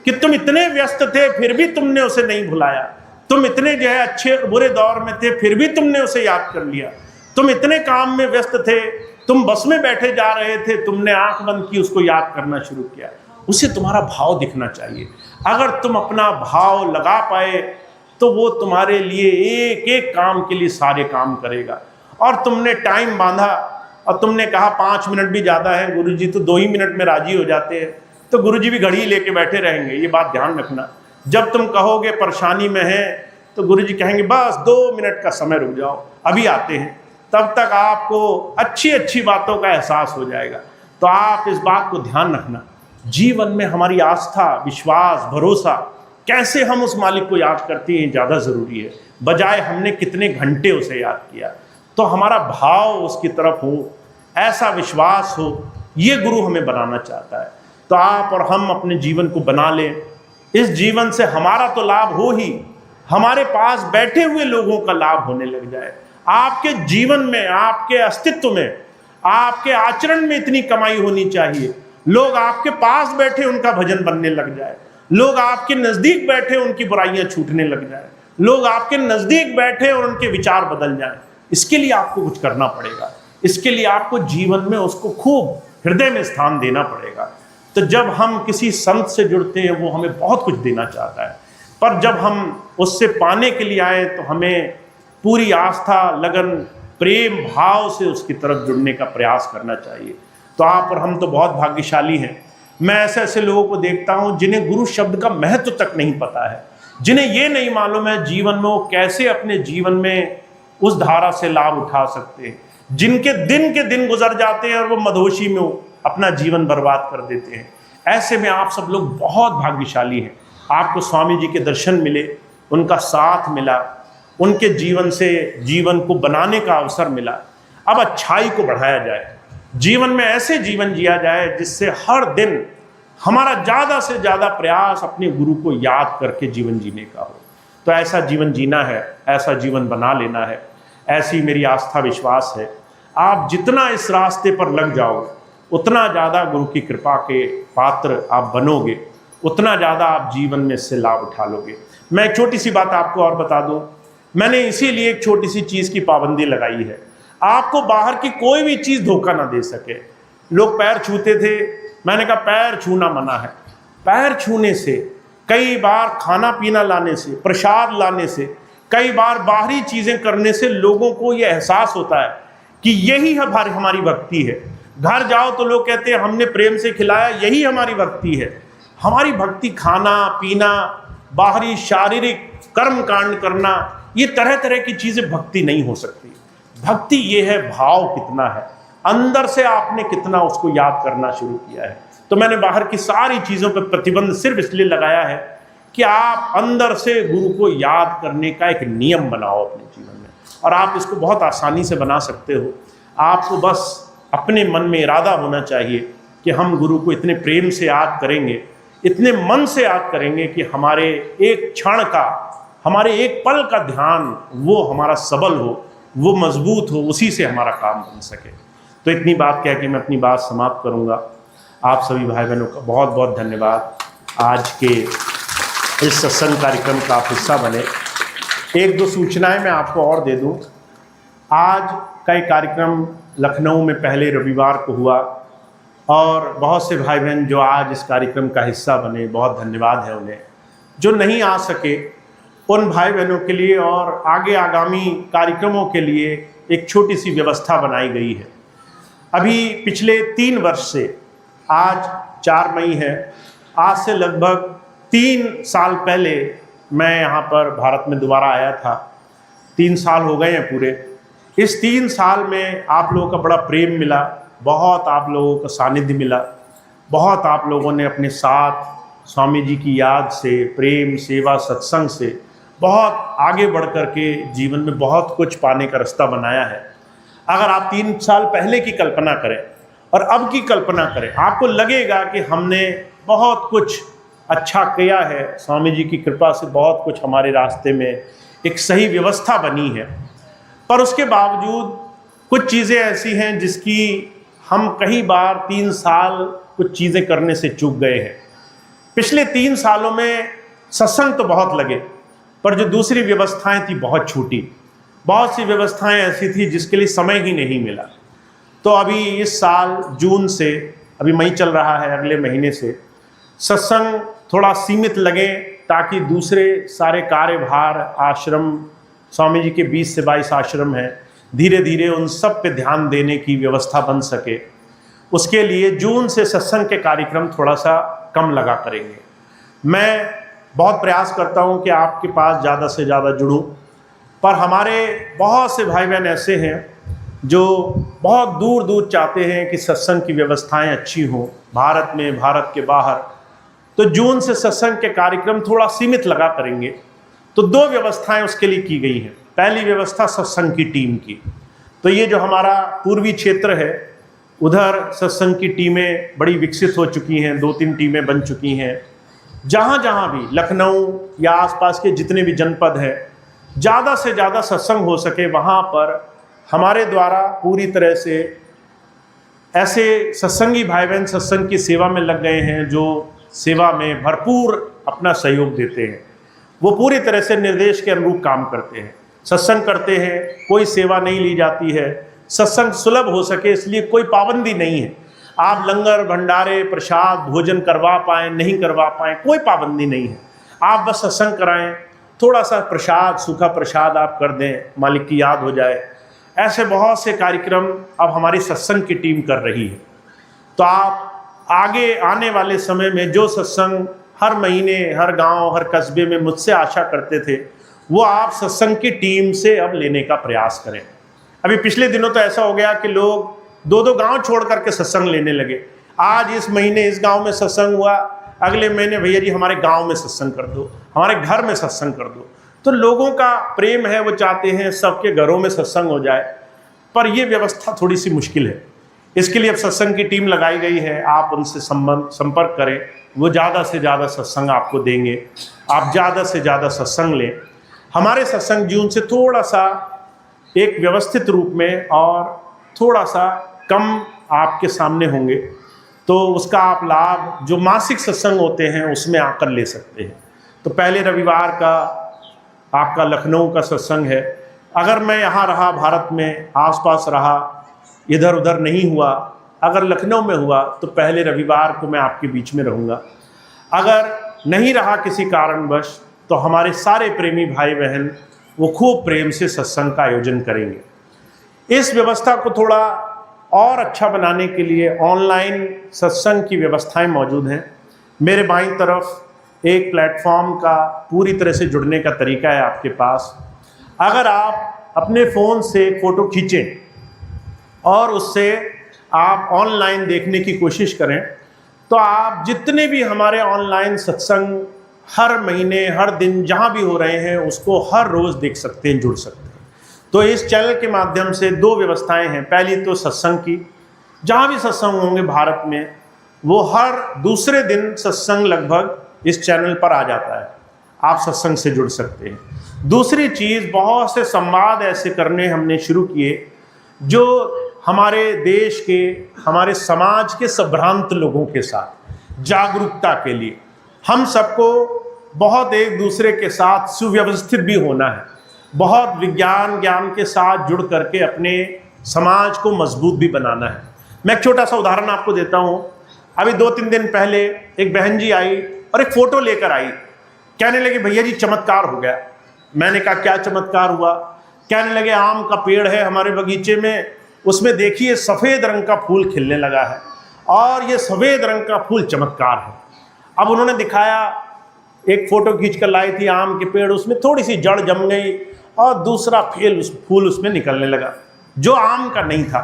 कि तुम इतने व्यस्त थे फिर भी तुमने उसे नहीं भुलाया, तुम इतने जो है अच्छे बुरे दौर में थे फिर भी तुमने उसे याद कर लिया, तुम इतने काम में व्यस्त थे, तुम बस में बैठे जा रहे थे, तुमने आंख बंद की उसको याद करना शुरू किया। उसे तुम्हारा भाव दिखना चाहिए। अगर तुम अपना भाव लगा पाए तो वो तुम्हारे लिए एक एक काम के लिए सारे काम करेगा। और तुमने टाइम बांधा और तुमने कहा 5 मिनट भी ज़्यादा है, गुरुजी तो 2 ही मिनट में राजी हो जाते हैं, तो गुरुजी भी घड़ी लेके बैठे रहेंगे। ये बात ध्यान रखना। जब तुम कहोगे परेशानी में है तो गुरुजी कहेंगे बस 2 मिनट का समय रुक जाओ, अभी आते हैं। तब तक आपको अच्छी अच्छी बातों का एहसास हो जाएगा। तो आप इस बात को ध्यान रखना, जीवन में हमारी आस्था, विश्वास, भरोसा, कैसे हम उस मालिक को याद करते हैं ज़्यादा ज़रूरी है, बजाय हमने कितने घंटे उसे याद किया। तो हमारा भाव उसकी तरफ हो, ऐसा विश्वास हो, ये गुरु हमें बनाना चाहता है। तो आप और हम अपने जीवन को बना लें। इस जीवन से हमारा तो लाभ हो ही, हमारे पास बैठे हुए लोगों का लाभ होने लग जाए। आपके जीवन में, आपके अस्तित्व में, आपके आचरण में इतनी कमाई होनी चाहिए, लोग आपके पास बैठे उनका भजन बनने लग जाए, लोग आपके नजदीक बैठे उनकी बुराइयां छूटने लग जाए, लोग आपके नजदीक बैठे और उनके विचार बदल जाएं। इसके लिए आपको कुछ करना पड़ेगा। इसके लिए आपको जीवन में उसको खूब हृदय में स्थान देना पड़ेगा। तो जब हम किसी संत से जुड़ते हैं वो हमें बहुत कुछ देना चाहता है, पर जब हम उससे पाने के लिए आए तो हमें पूरी आस्था, लगन, प्रेम भाव से उसकी तरफ जुड़ने का प्रयास करना चाहिए। तो आप और हम तो बहुत भाग्यशाली हैं। मैं ऐसे ऐसे लोगों को देखता हूं जिन्हें गुरु शब्द का महत्व तक नहीं पता है, जिन्हें ये नहीं मालूम है जीवन में वो कैसे अपने जीवन में उस धारा से लाभ उठा सकते हैं, जिनके दिन के दिन गुजर जाते हैं और वो मदहोशी में अपना जीवन बर्बाद कर देते हैं। ऐसे में आप सब लोग बहुत भाग्यशाली हैं। आपको स्वामी जी के दर्शन मिले, उनका साथ मिला, उनके जीवन से जीवन को बनाने का अवसर मिला। अब अच्छाई को बढ़ाया जाए, जीवन में ऐसे जीवन जिया जाए जिससे हर दिन हमारा ज़्यादा से ज़्यादा प्रयास अपने गुरु को याद करके जीवन जीने का हो। तो ऐसा जीवन जीना है, ऐसा जीवन बना लेना है, ऐसी मेरी आस्था विश्वास है। आप जितना इस रास्ते पर लग जाओगे उतना ज़्यादा गुरु की कृपा के पात्र आप बनोगे, उतना ज़्यादा आप जीवन में इससे लाभ उठा लोगे। मैं एक छोटी सी बात आपको और बता दूं, मैंने इसीलिए एक छोटी सी चीज़ की पाबंदी लगाई है, आपको बाहर की कोई भी चीज़ धोखा ना दे सके। लोग पैर छूते थे, मैंने कहा पैर छूना मना है। पैर छूने से कई बार खाना पीना लाने से, प्रसाद लाने से, कई बार बाहरी चीज़ें करने से लोगों को ये एहसास होता है कि यही हमारी भक्ति है। घर जाओ तो लोग कहते हैं हमने प्रेम से खिलाया, यही हमारी भक्ति है। हमारी भक्ति खाना पीना, बाहरी शारीरिक कर्म कांड करना, ये तरह तरह की चीज़ें भक्ति नहीं हो सकती। भक्ति ये है भाव कितना है, अंदर से आपने कितना उसको याद करना शुरू किया है। तो मैंने बाहर की सारी चीज़ों पर प्रतिबंध सिर्फ इसलिए लगाया है कि आप अंदर से गुरु को याद करने का एक नियम बनाओ अपने जीवन में, और आप इसको बहुत आसानी से बना सकते हो। आपको बस अपने मन में इरादा होना चाहिए कि हम गुरु को इतने प्रेम से याद करेंगे, इतने मन से याद करेंगे कि हमारे एक क्षण का, हमारे एक पल का ध्यान वो हमारा सबल हो, वो मजबूत हो, उसी से हमारा काम बन सके। तो इतनी बात कह के मैं अपनी बात समाप्त करूँगा। आप सभी भाई बहनों का बहुत बहुत धन्यवाद। आज के इस सत्संग कार्यक्रम का आप हिस्सा बने। एक दो सूचनाएं मैं आपको और दे दूं। आज का एक कार्यक्रम लखनऊ में पहले रविवार को हुआ, और बहुत से भाई बहन जो आज इस कार्यक्रम का हिस्सा बने, बहुत धन्यवाद है उन्हें। जो नहीं आ सके उन भाई बहनों के लिए और आगे आगामी कार्यक्रमों के लिए एक छोटी सी व्यवस्था बनाई गई है। अभी पिछले 3 वर्ष से, आज 4 मई है, आज से लगभग 3 साल पहले मैं यहाँ पर भारत में दोबारा आया था। 3 साल हो गए हैं पूरे। इस 3 साल में आप लोगों का बड़ा प्रेम मिला, बहुत आप लोगों का सानिध्य मिला, बहुत आप लोगों ने अपने साथ स्वामी जी की याद से, प्रेम, सेवा, सत्संग से बहुत आगे बढ़ कर के जीवन में बहुत कुछ पाने का रास्ता बनाया है। अगर आप 3 साल पहले की कल्पना करें और अब की कल्पना करें, आपको लगेगा कि हमने बहुत कुछ अच्छा किया है। स्वामी जी की कृपा से बहुत कुछ हमारे रास्ते में एक सही व्यवस्था बनी है, पर उसके बावजूद कुछ चीज़ें ऐसी हैं जिसकी हम कई बार 3 साल कुछ चीज़ें करने से चूक गए हैं। पिछले 3 सालों में सत्संग तो बहुत लगे, पर जो दूसरी व्यवस्थाएं थी बहुत छूटी। बहुत सी व्यवस्थाएं ऐसी थी जिसके लिए समय ही नहीं मिला। तो अभी इस साल जून से, अभी मई चल रहा है, अगले महीने से सत्संग थोड़ा सीमित लगे, ताकि दूसरे सारे कार्यभार, आश्रम, स्वामी जी के 20 से 22 आश्रम हैं, धीरे धीरे उन सब पे ध्यान देने की व्यवस्था बन सके। उसके लिए जून से सत्संग के कार्यक्रम थोड़ा सा कम लगा करेंगे। मैं बहुत प्रयास करता हूँ कि आपके पास ज़्यादा से ज़्यादा जुड़ूँ, पर हमारे बहुत से भाई बहन ऐसे हैं जो बहुत दूर दूर चाहते हैं कि सत्संग की व्यवस्थाएं अच्छी हों, भारत में, भारत के बाहर। तो जून से सत्संग के कार्यक्रम थोड़ा सीमित लगा करेंगे। तो 2 व्यवस्थाएं उसके लिए की गई हैं। पहली व्यवस्था सत्संग की टीम की। तो ये जो हमारा पूर्वी क्षेत्र है, उधर सत्संग की टीमें बड़ी विकसित हो चुकी हैं, 2-3 टीमें बन चुकी हैं। जहाँ जहाँ भी लखनऊ या आसपास के जितने भी जनपद हैं, ज़्यादा से ज़्यादा सत्संग हो सके, वहाँ पर हमारे द्वारा पूरी तरह से ऐसे सत्संगी भाई बहन सत्संग की सेवा में लग गए हैं, जो सेवा में भरपूर अपना सहयोग देते हैं। वो पूरी तरह से निर्देश के अनुरूप काम करते हैं, सत्संग करते हैं, कोई सेवा नहीं ली जाती है। सत्संग सुलभ हो सके इसलिए कोई पाबंदी नहीं है। आप लंगर, भंडारे, प्रसाद, भोजन करवा पाएँ, नहीं करवा पाएँ, कोई पाबंदी नहीं है। आप बस सत्संग कराएँ, थोड़ा सा प्रसाद, सूखा प्रसाद आप कर दें, मालिक की याद हो जाए। ऐसे बहुत से कार्यक्रम अब हमारी सत्संग की टीम कर रही है। तो आप आगे आने वाले समय में जो सत्संग हर महीने, हर गांव, हर कस्बे में मुझसे आशा करते थे, वो आप सत्संग की टीम से अब लेने का प्रयास करें। अभी पिछले दिनों तो ऐसा हो गया कि लोग 2-2 गांव छोड़ करके सत्संग लेने लगे। आज इस महीने इस गांव में सत्संग हुआ, अगले महीने भैया जी हमारे गांव में सत्संग कर दो, हमारे घर में सत्संग कर दो। तो लोगों का प्रेम है, वो चाहते हैं सबके घरों में सत्संग हो जाए, पर ये व्यवस्था थोड़ी सी मुश्किल है। इसके लिए अब सत्संग की टीम लगाई गई है। आप उनसे संपर्क करें, वो ज़्यादा से ज़्यादा सत्संग आपको देंगे। आप ज़्यादा से ज़्यादा सत्संग लें। हमारे सत्संग जून से थोड़ा सा एक व्यवस्थित रूप में और थोड़ा सा कम आपके सामने होंगे, तो उसका आप लाभ जो मासिक सत्संग होते हैं उसमें आकर ले सकते हैं। तो पहले रविवार का आपका लखनऊ का सत्संग है। अगर मैं यहाँ रहा, भारत में आसपास रहा, इधर उधर नहीं हुआ, अगर लखनऊ में हुआ तो पहले रविवार को मैं आपके बीच में रहूँगा। अगर नहीं रहा किसी कारणवश तो हमारे सारे प्रेमी भाई बहन वो खूब प्रेम से सत्संग का आयोजन करेंगे। इस व्यवस्था को थोड़ा और अच्छा बनाने के लिए ऑनलाइन सत्संग की व्यवस्थाएं मौजूद हैं। मेरे बाईं तरफ एक प्लेटफॉर्म का पूरी तरह से जुड़ने का तरीका है आपके पास। अगर आप अपने फ़ोन से फ़ोटो खींचें और उससे आप ऑनलाइन देखने की कोशिश करें तो आप जितने भी हमारे ऑनलाइन सत्संग हर महीने हर दिन जहाँ भी हो रहे हैं उसको हर रोज़ देख सकते हैं, जुड़ सकते हैं। तो इस चैनल के माध्यम से दो व्यवस्थाएं हैं। पहली तो सत्संग की, जहाँ भी सत्संग होंगे भारत में वो हर दूसरे दिन सत्संग लगभग इस चैनल पर आ जाता है, आप सत्संग से जुड़ सकते हैं। दूसरी चीज़, बहुत से संवाद ऐसे करने हमने शुरू किए जो हमारे देश के, हमारे समाज के संभ्रांत लोगों के साथ जागरूकता के लिए। हम सबको बहुत एक दूसरे के साथ सुव्यवस्थित भी होना है, बहुत विज्ञान ज्ञान के साथ जुड़ करके अपने समाज को मजबूत भी बनाना है। मैं एक छोटा सा उदाहरण आपको देता हूँ। अभी 2-3 दिन पहले एक बहन जी आई और एक फ़ोटो लेकर आई, कहने लगे भैया जी चमत्कार हो गया। मैंने कहा क्या चमत्कार हुआ? कहने लगे आम का पेड़ है हमारे बगीचे में, उसमें देखिए सफ़ेद रंग का फूल खिलने लगा है और ये सफ़ेद रंग का फूल चमत्कार है। अब उन्होंने दिखाया, एक फ़ोटो खींच कर लाई थी आम के पेड़, उसमें थोड़ी सी जड़ जम गई और दूसरा फूल उसमें निकलने लगा जो आम का नहीं था।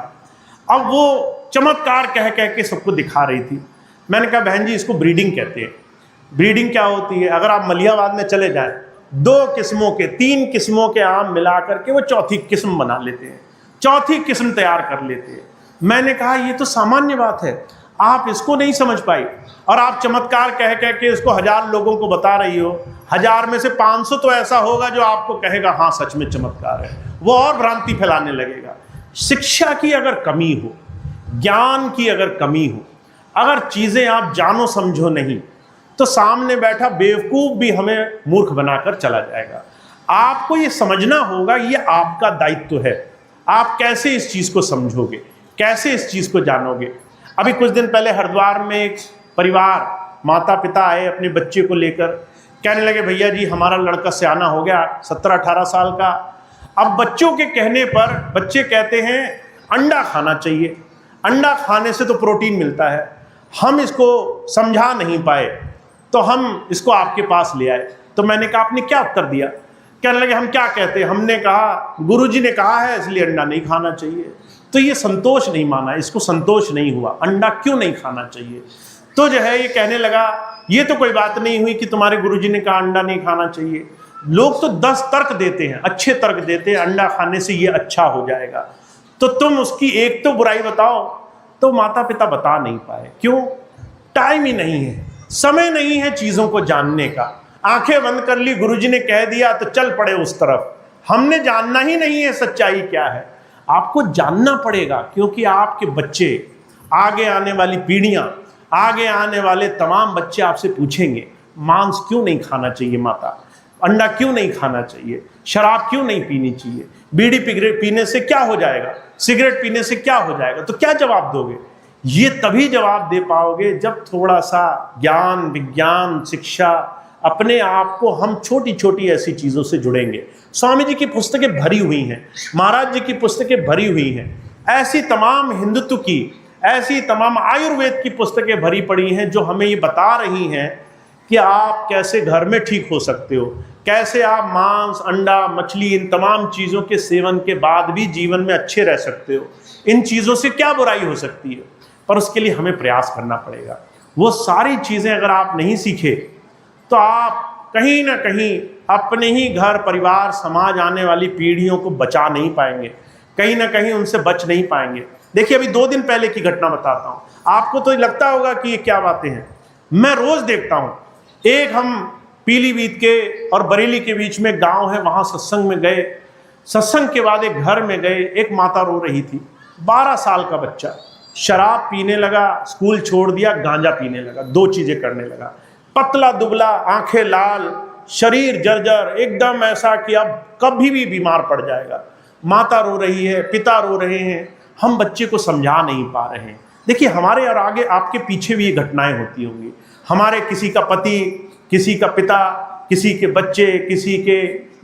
अब वो चमत्कार कह कह के सबको दिखा रही थी। मैंने कहा बहन जी इसको ब्रीडिंग कहते हैं। ब्रीडिंग क्या होती है? अगर आप मलिहाबाद में चले जाएं, 2 किस्मों के 3 किस्मों के आम मिला करके वो चौथी किस्म बना लेते हैं, चौथी किस्म तैयार कर लेते हैं। मैंने कहा ये तो सामान्य बात है, आप इसको नहीं समझ पाई और आप चमत्कार कह कह के इसको 1000 लोगों को बता रही हो। 1000 में से 500 तो ऐसा होगा जो आपको कहेगा हाँ सच में चमत्कार है, वो और भ्रांति फैलाने लगेगा। शिक्षा की अगर कमी हो, ज्ञान की अगर कमी हो, अगर चीज़ें आप जानो समझो नहीं तो सामने बैठा बेवकूफ़ भी हमें मूर्ख बनाकर चला जाएगा। आपको ये समझना होगा, ये आपका दायित्व है। आप कैसे इस चीज़ को समझोगे, कैसे इस चीज़ को जानोगे। अभी कुछ दिन पहले हरिद्वार में एक परिवार, माता पिता आए अपने बच्चे को लेकर, कहने लगे भैया जी हमारा लड़का सयाना हो गया 17-18 साल का। अब बच्चों के कहने पर बच्चे कहते हैं अंडा खाना चाहिए, अंडा खाने से तो प्रोटीन मिलता है। हम इसको समझा नहीं पाए तो हम इसको आपके पास ले आए। तो मैंने कहा आपने क्या उत्तर दिया? कहने लगे हम क्या कहते हैं, हमने कहा गुरुजी ने कहा है इसलिए अंडा नहीं खाना चाहिए। तो ये संतोष नहीं माना, इसको संतोष नहीं हुआ, अंडा क्यों नहीं खाना चाहिए। तो जो है ये कहने लगा ये तो कोई बात नहीं हुई कि तुम्हारे गुरुजी ने कहा अंडा नहीं खाना चाहिए। लोग तो 10 तर्क देते हैं, अच्छे तर्क देते हैं, अंडा खाने से ये अच्छा हो जाएगा, तो तुम उसकी एक तो बुराई बताओ। तो माता पिता बता नहीं पाए, क्यों? टाइम ही नहीं है, समय नहीं है चीज़ों को जानने का। आंखें बंद कर ली, गुरुजी ने कह दिया तो चल पड़े उस तरफ। हमने जानना ही नहीं है सच्चाई क्या है। आपको जानना पड़ेगा, क्योंकि आपके बच्चे, आगे आने वाली पीढ़ियां, आगे आने वाले तमाम बच्चे आपसे पूछेंगे मांस क्यों नहीं खाना चाहिए माता, अंडा क्यों नहीं खाना चाहिए, शराब क्यों नहीं पीनी चाहिए, बीड़ी पीने से क्या हो जाएगा, सिगरेट पीने से क्या हो जाएगा। तो क्या जवाब दोगे? ये तभी जवाब दे पाओगे जब थोड़ा सा ज्ञान, विज्ञान, शिक्षा, अपने आप को हम छोटी छोटी ऐसी चीज़ों से जुड़ेंगे। स्वामी जी की पुस्तकें भरी हुई हैं, महाराज जी की पुस्तकें भरी हुई हैं, ऐसी तमाम हिंदुत्व की, ऐसी तमाम आयुर्वेद की पुस्तकें भरी पड़ी हैं जो हमें ये बता रही हैं कि आप कैसे घर में ठीक हो सकते हो, कैसे आप मांस, अंडा, मछली, इन तमाम चीज़ों के सेवन के बाद भी जीवन में अच्छे रह सकते हो। इन चीज़ों से क्या बुराई हो सकती है, पर उसके लिए हमें प्रयास करना पड़ेगा। वो सारी चीज़ें अगर आप नहीं सीखे तो आप कहीं ना कहीं अपने ही घर, परिवार, समाज, आने वाली पीढ़ियों को बचा नहीं पाएंगे, कहीं ना कहीं उनसे बच नहीं पाएंगे। देखिए अभी 2 दिन पहले की घटना बताता हूँ, आपको तो लगता होगा कि ये क्या बातें हैं। मैं रोज़ देखता हूँ, एक हम पीलीभीत के और बरेली के बीच में गांव है, वहाँ सत्संग में गए। सत्संग के बाद एक घर में गए, एक माता रो रही थी, 12 साल का बच्चा शराब पीने लगा, स्कूल छोड़ दिया, गांजा पीने लगा, 2 चीज़ें करने लगा। पतला दुबला, आंखें लाल, शरीर जर्जर, एकदम ऐसा कि अब कभी भी बीमार पड़ जाएगा। माता रो रही है, पिता रो रहे हैं, हम बच्चे को समझा नहीं पा रहे हैं। देखिए हमारे और आगे आपके पीछे भी ये घटनाएं होती होंगी। हमारे किसी का पति किसी का पिता, किसी के बच्चे, किसी के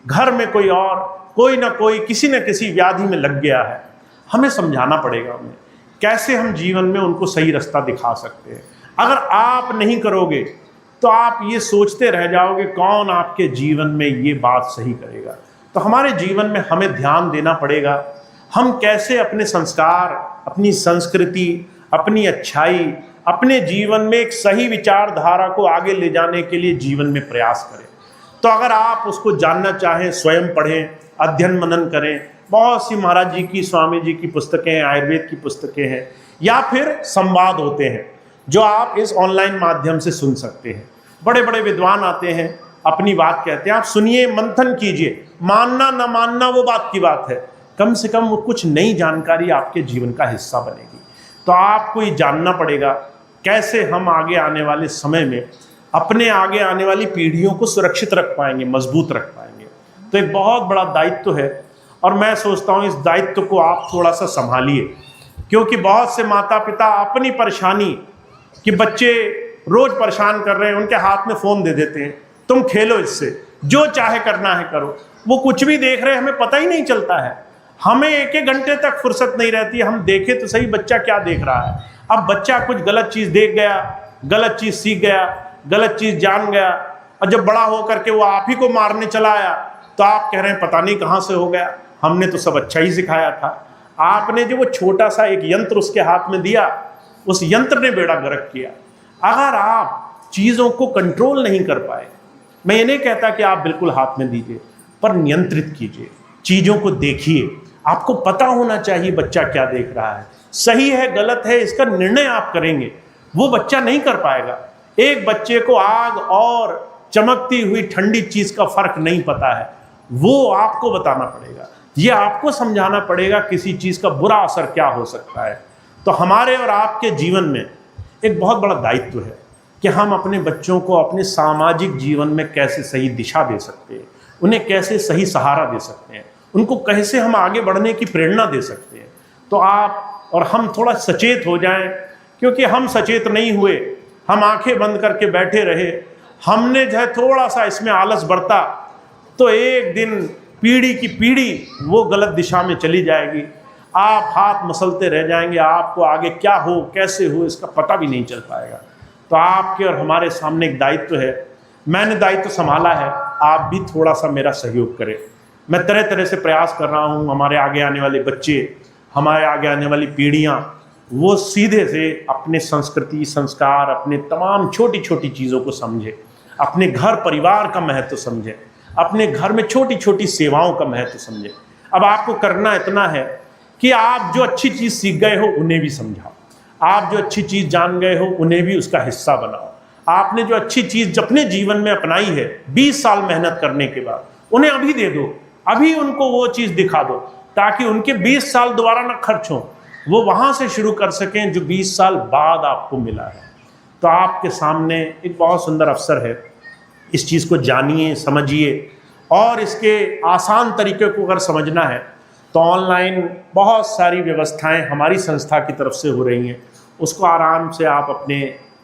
घर में कोई ना कोई किसी न किसी व्याधि में लग गया है। हमें समझाना पड़ेगा उन्हें कैसे हम जीवन में उनको सही रास्ता दिखा सकते हैं। अगर आप नहीं करोगे तो आप ये सोचते रह जाओगे कौन आपके जीवन में ये बात सही करेगा। तो हमारे जीवन में हमें ध्यान देना पड़ेगा हम कैसे अपने संस्कार, अपनी संस्कृति, अपनी अच्छाई, अपने जीवन में एक सही विचारधारा को आगे ले जाने के लिए जीवन में प्रयास करें। तो अगर आप उसको जानना चाहें, स्वयं पढ़ें, अध्ययन मनन करें। बहुत सी महाराज जी की, स्वामी जी की पुस्तकें हैं, आयुर्वेद की पुस्तकें हैं, या फिर संवाद होते हैं जो आप इस ऑनलाइन माध्यम से सुन सकते हैं। बड़े बड़े विद्वान आते हैं, अपनी बात कहते हैं, आप सुनिए, मंथन कीजिए। मानना न मानना वो बात की बात है, कम से कम वो कुछ नई जानकारी आपके जीवन का हिस्सा बनेगी। तो आपको ये जानना पड़ेगा कैसे हम आगे आने वाले समय में अपने आगे आने वाली पीढ़ियों को सुरक्षित रख पाएंगे, मजबूत रख पाएंगे। तो एक बहुत बड़ा दायित्व है और मैं सोचता हूँ इस दायित्व को आप थोड़ा सा संभालिए, क्योंकि बहुत से माता पिता अपनी परेशानी कि बच्चे रोज परेशान कर रहे हैं, उनके हाथ में फ़ोन दे देते हैं, तुम खेलो इससे, जो चाहे करना है करो। वो कुछ भी देख रहे हैं, हमें पता ही नहीं चलता है। हमें एक एक घंटे तक फुर्सत नहीं रहती, हम देखें तो सही बच्चा क्या देख रहा है। अब बच्चा कुछ गलत चीज़ देख गया, गलत चीज़ सीख गया, गलत चीज़ जान गया, और जब बड़ा हो करके वो आप ही को मारने चला आया तो आप कह रहे हैं पता नहीं कहाँ से हो गया, हमने तो सब अच्छा ही सिखाया था। आपने जो वो छोटा सा एक यंत्र उसके हाथ में दिया, उस यंत्र ने बेड़ा गर्क किया। अगर आप चीज़ों को कंट्रोल नहीं कर पाए, मैं ये नहीं कहता कि आप बिल्कुल हाथ में दीजिए, पर नियंत्रित कीजिए, चीज़ों को देखिए। आपको पता होना चाहिए बच्चा क्या देख रहा है, सही है गलत है, इसका निर्णय आप करेंगे, वो बच्चा नहीं कर पाएगा। एक बच्चे को आग और चमकती हुई ठंडी चीज़ का फर्क नहीं पता है, वो आपको बताना पड़ेगा, ये आपको समझाना पड़ेगा किसी चीज़ का बुरा असर क्या हो सकता है। तो हमारे और आपके जीवन में एक बहुत बड़ा दायित्व है कि हम अपने बच्चों को अपने सामाजिक जीवन में कैसे सही दिशा दे सकते हैं, उन्हें कैसे सही सहारा दे सकते हैं, उनको कैसे हम आगे बढ़ने की प्रेरणा दे सकते हैं। तो आप और हम थोड़ा सचेत हो जाएं, क्योंकि हम सचेत नहीं हुए, हम आंखें बंद करके बैठे रहे, हमने जो है थोड़ा सा इसमें आलस बरता, तो एक दिन पीढ़ी की पीढ़ी वो गलत दिशा में चली जाएगी। आप हाथ मसलते रह जाएंगे, आपको आगे क्या हो कैसे हो इसका पता भी नहीं चल पाएगा। तो आपके और हमारे सामने एक दायित्व है, मैंने दायित्व संभाला है, आप भी थोड़ा सा मेरा सहयोग करें। मैं तरह तरह से प्रयास कर रहा हूँ हमारे आगे आने वाले बच्चे, हमारे आगे आने वाली पीढ़ियाँ, वो सीधे से अपने संस्कृति, संस्कार, अपने तमाम छोटी छोटी चीज़ों को समझें, अपने घर परिवार का महत्व समझें, अपने घर में छोटी छोटी सेवाओं का महत्व समझें। अब आपको करना इतना है कि आप जो अच्छी चीज़ सीख गए हो उन्हें भी समझाओ, आप जो अच्छी चीज़ जान गए हो उन्हें भी उसका हिस्सा बनाओ। आपने जो अच्छी चीज़ अपने जीवन में अपनाई है 20 साल मेहनत करने के बाद, उन्हें अभी दे दो, अभी उनको वो चीज़ दिखा दो, ताकि उनके 20 साल दोबारा ना खर्च हो, वो वहाँ से शुरू कर सकें जो 20 साल बाद आपको मिला है। तो आपके सामने एक बहुत सुंदर अवसर है, इस चीज़ को जानिए, समझिए, और इसके आसान तरीके को अगर समझना है तो ऑनलाइन बहुत सारी व्यवस्थाएं हमारी संस्था की तरफ से हो रही हैं, उसको आराम से आप अपने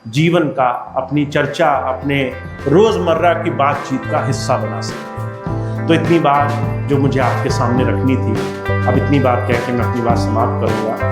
जीवन का, अपनी चर्चा, अपने रोज़मर्रा की बातचीत का हिस्सा बना सकते हैं। तो इतनी बात जो मुझे आपके सामने रखनी थी, अब इतनी बात कह के मैं अपनी बात समाप्त करूँगा।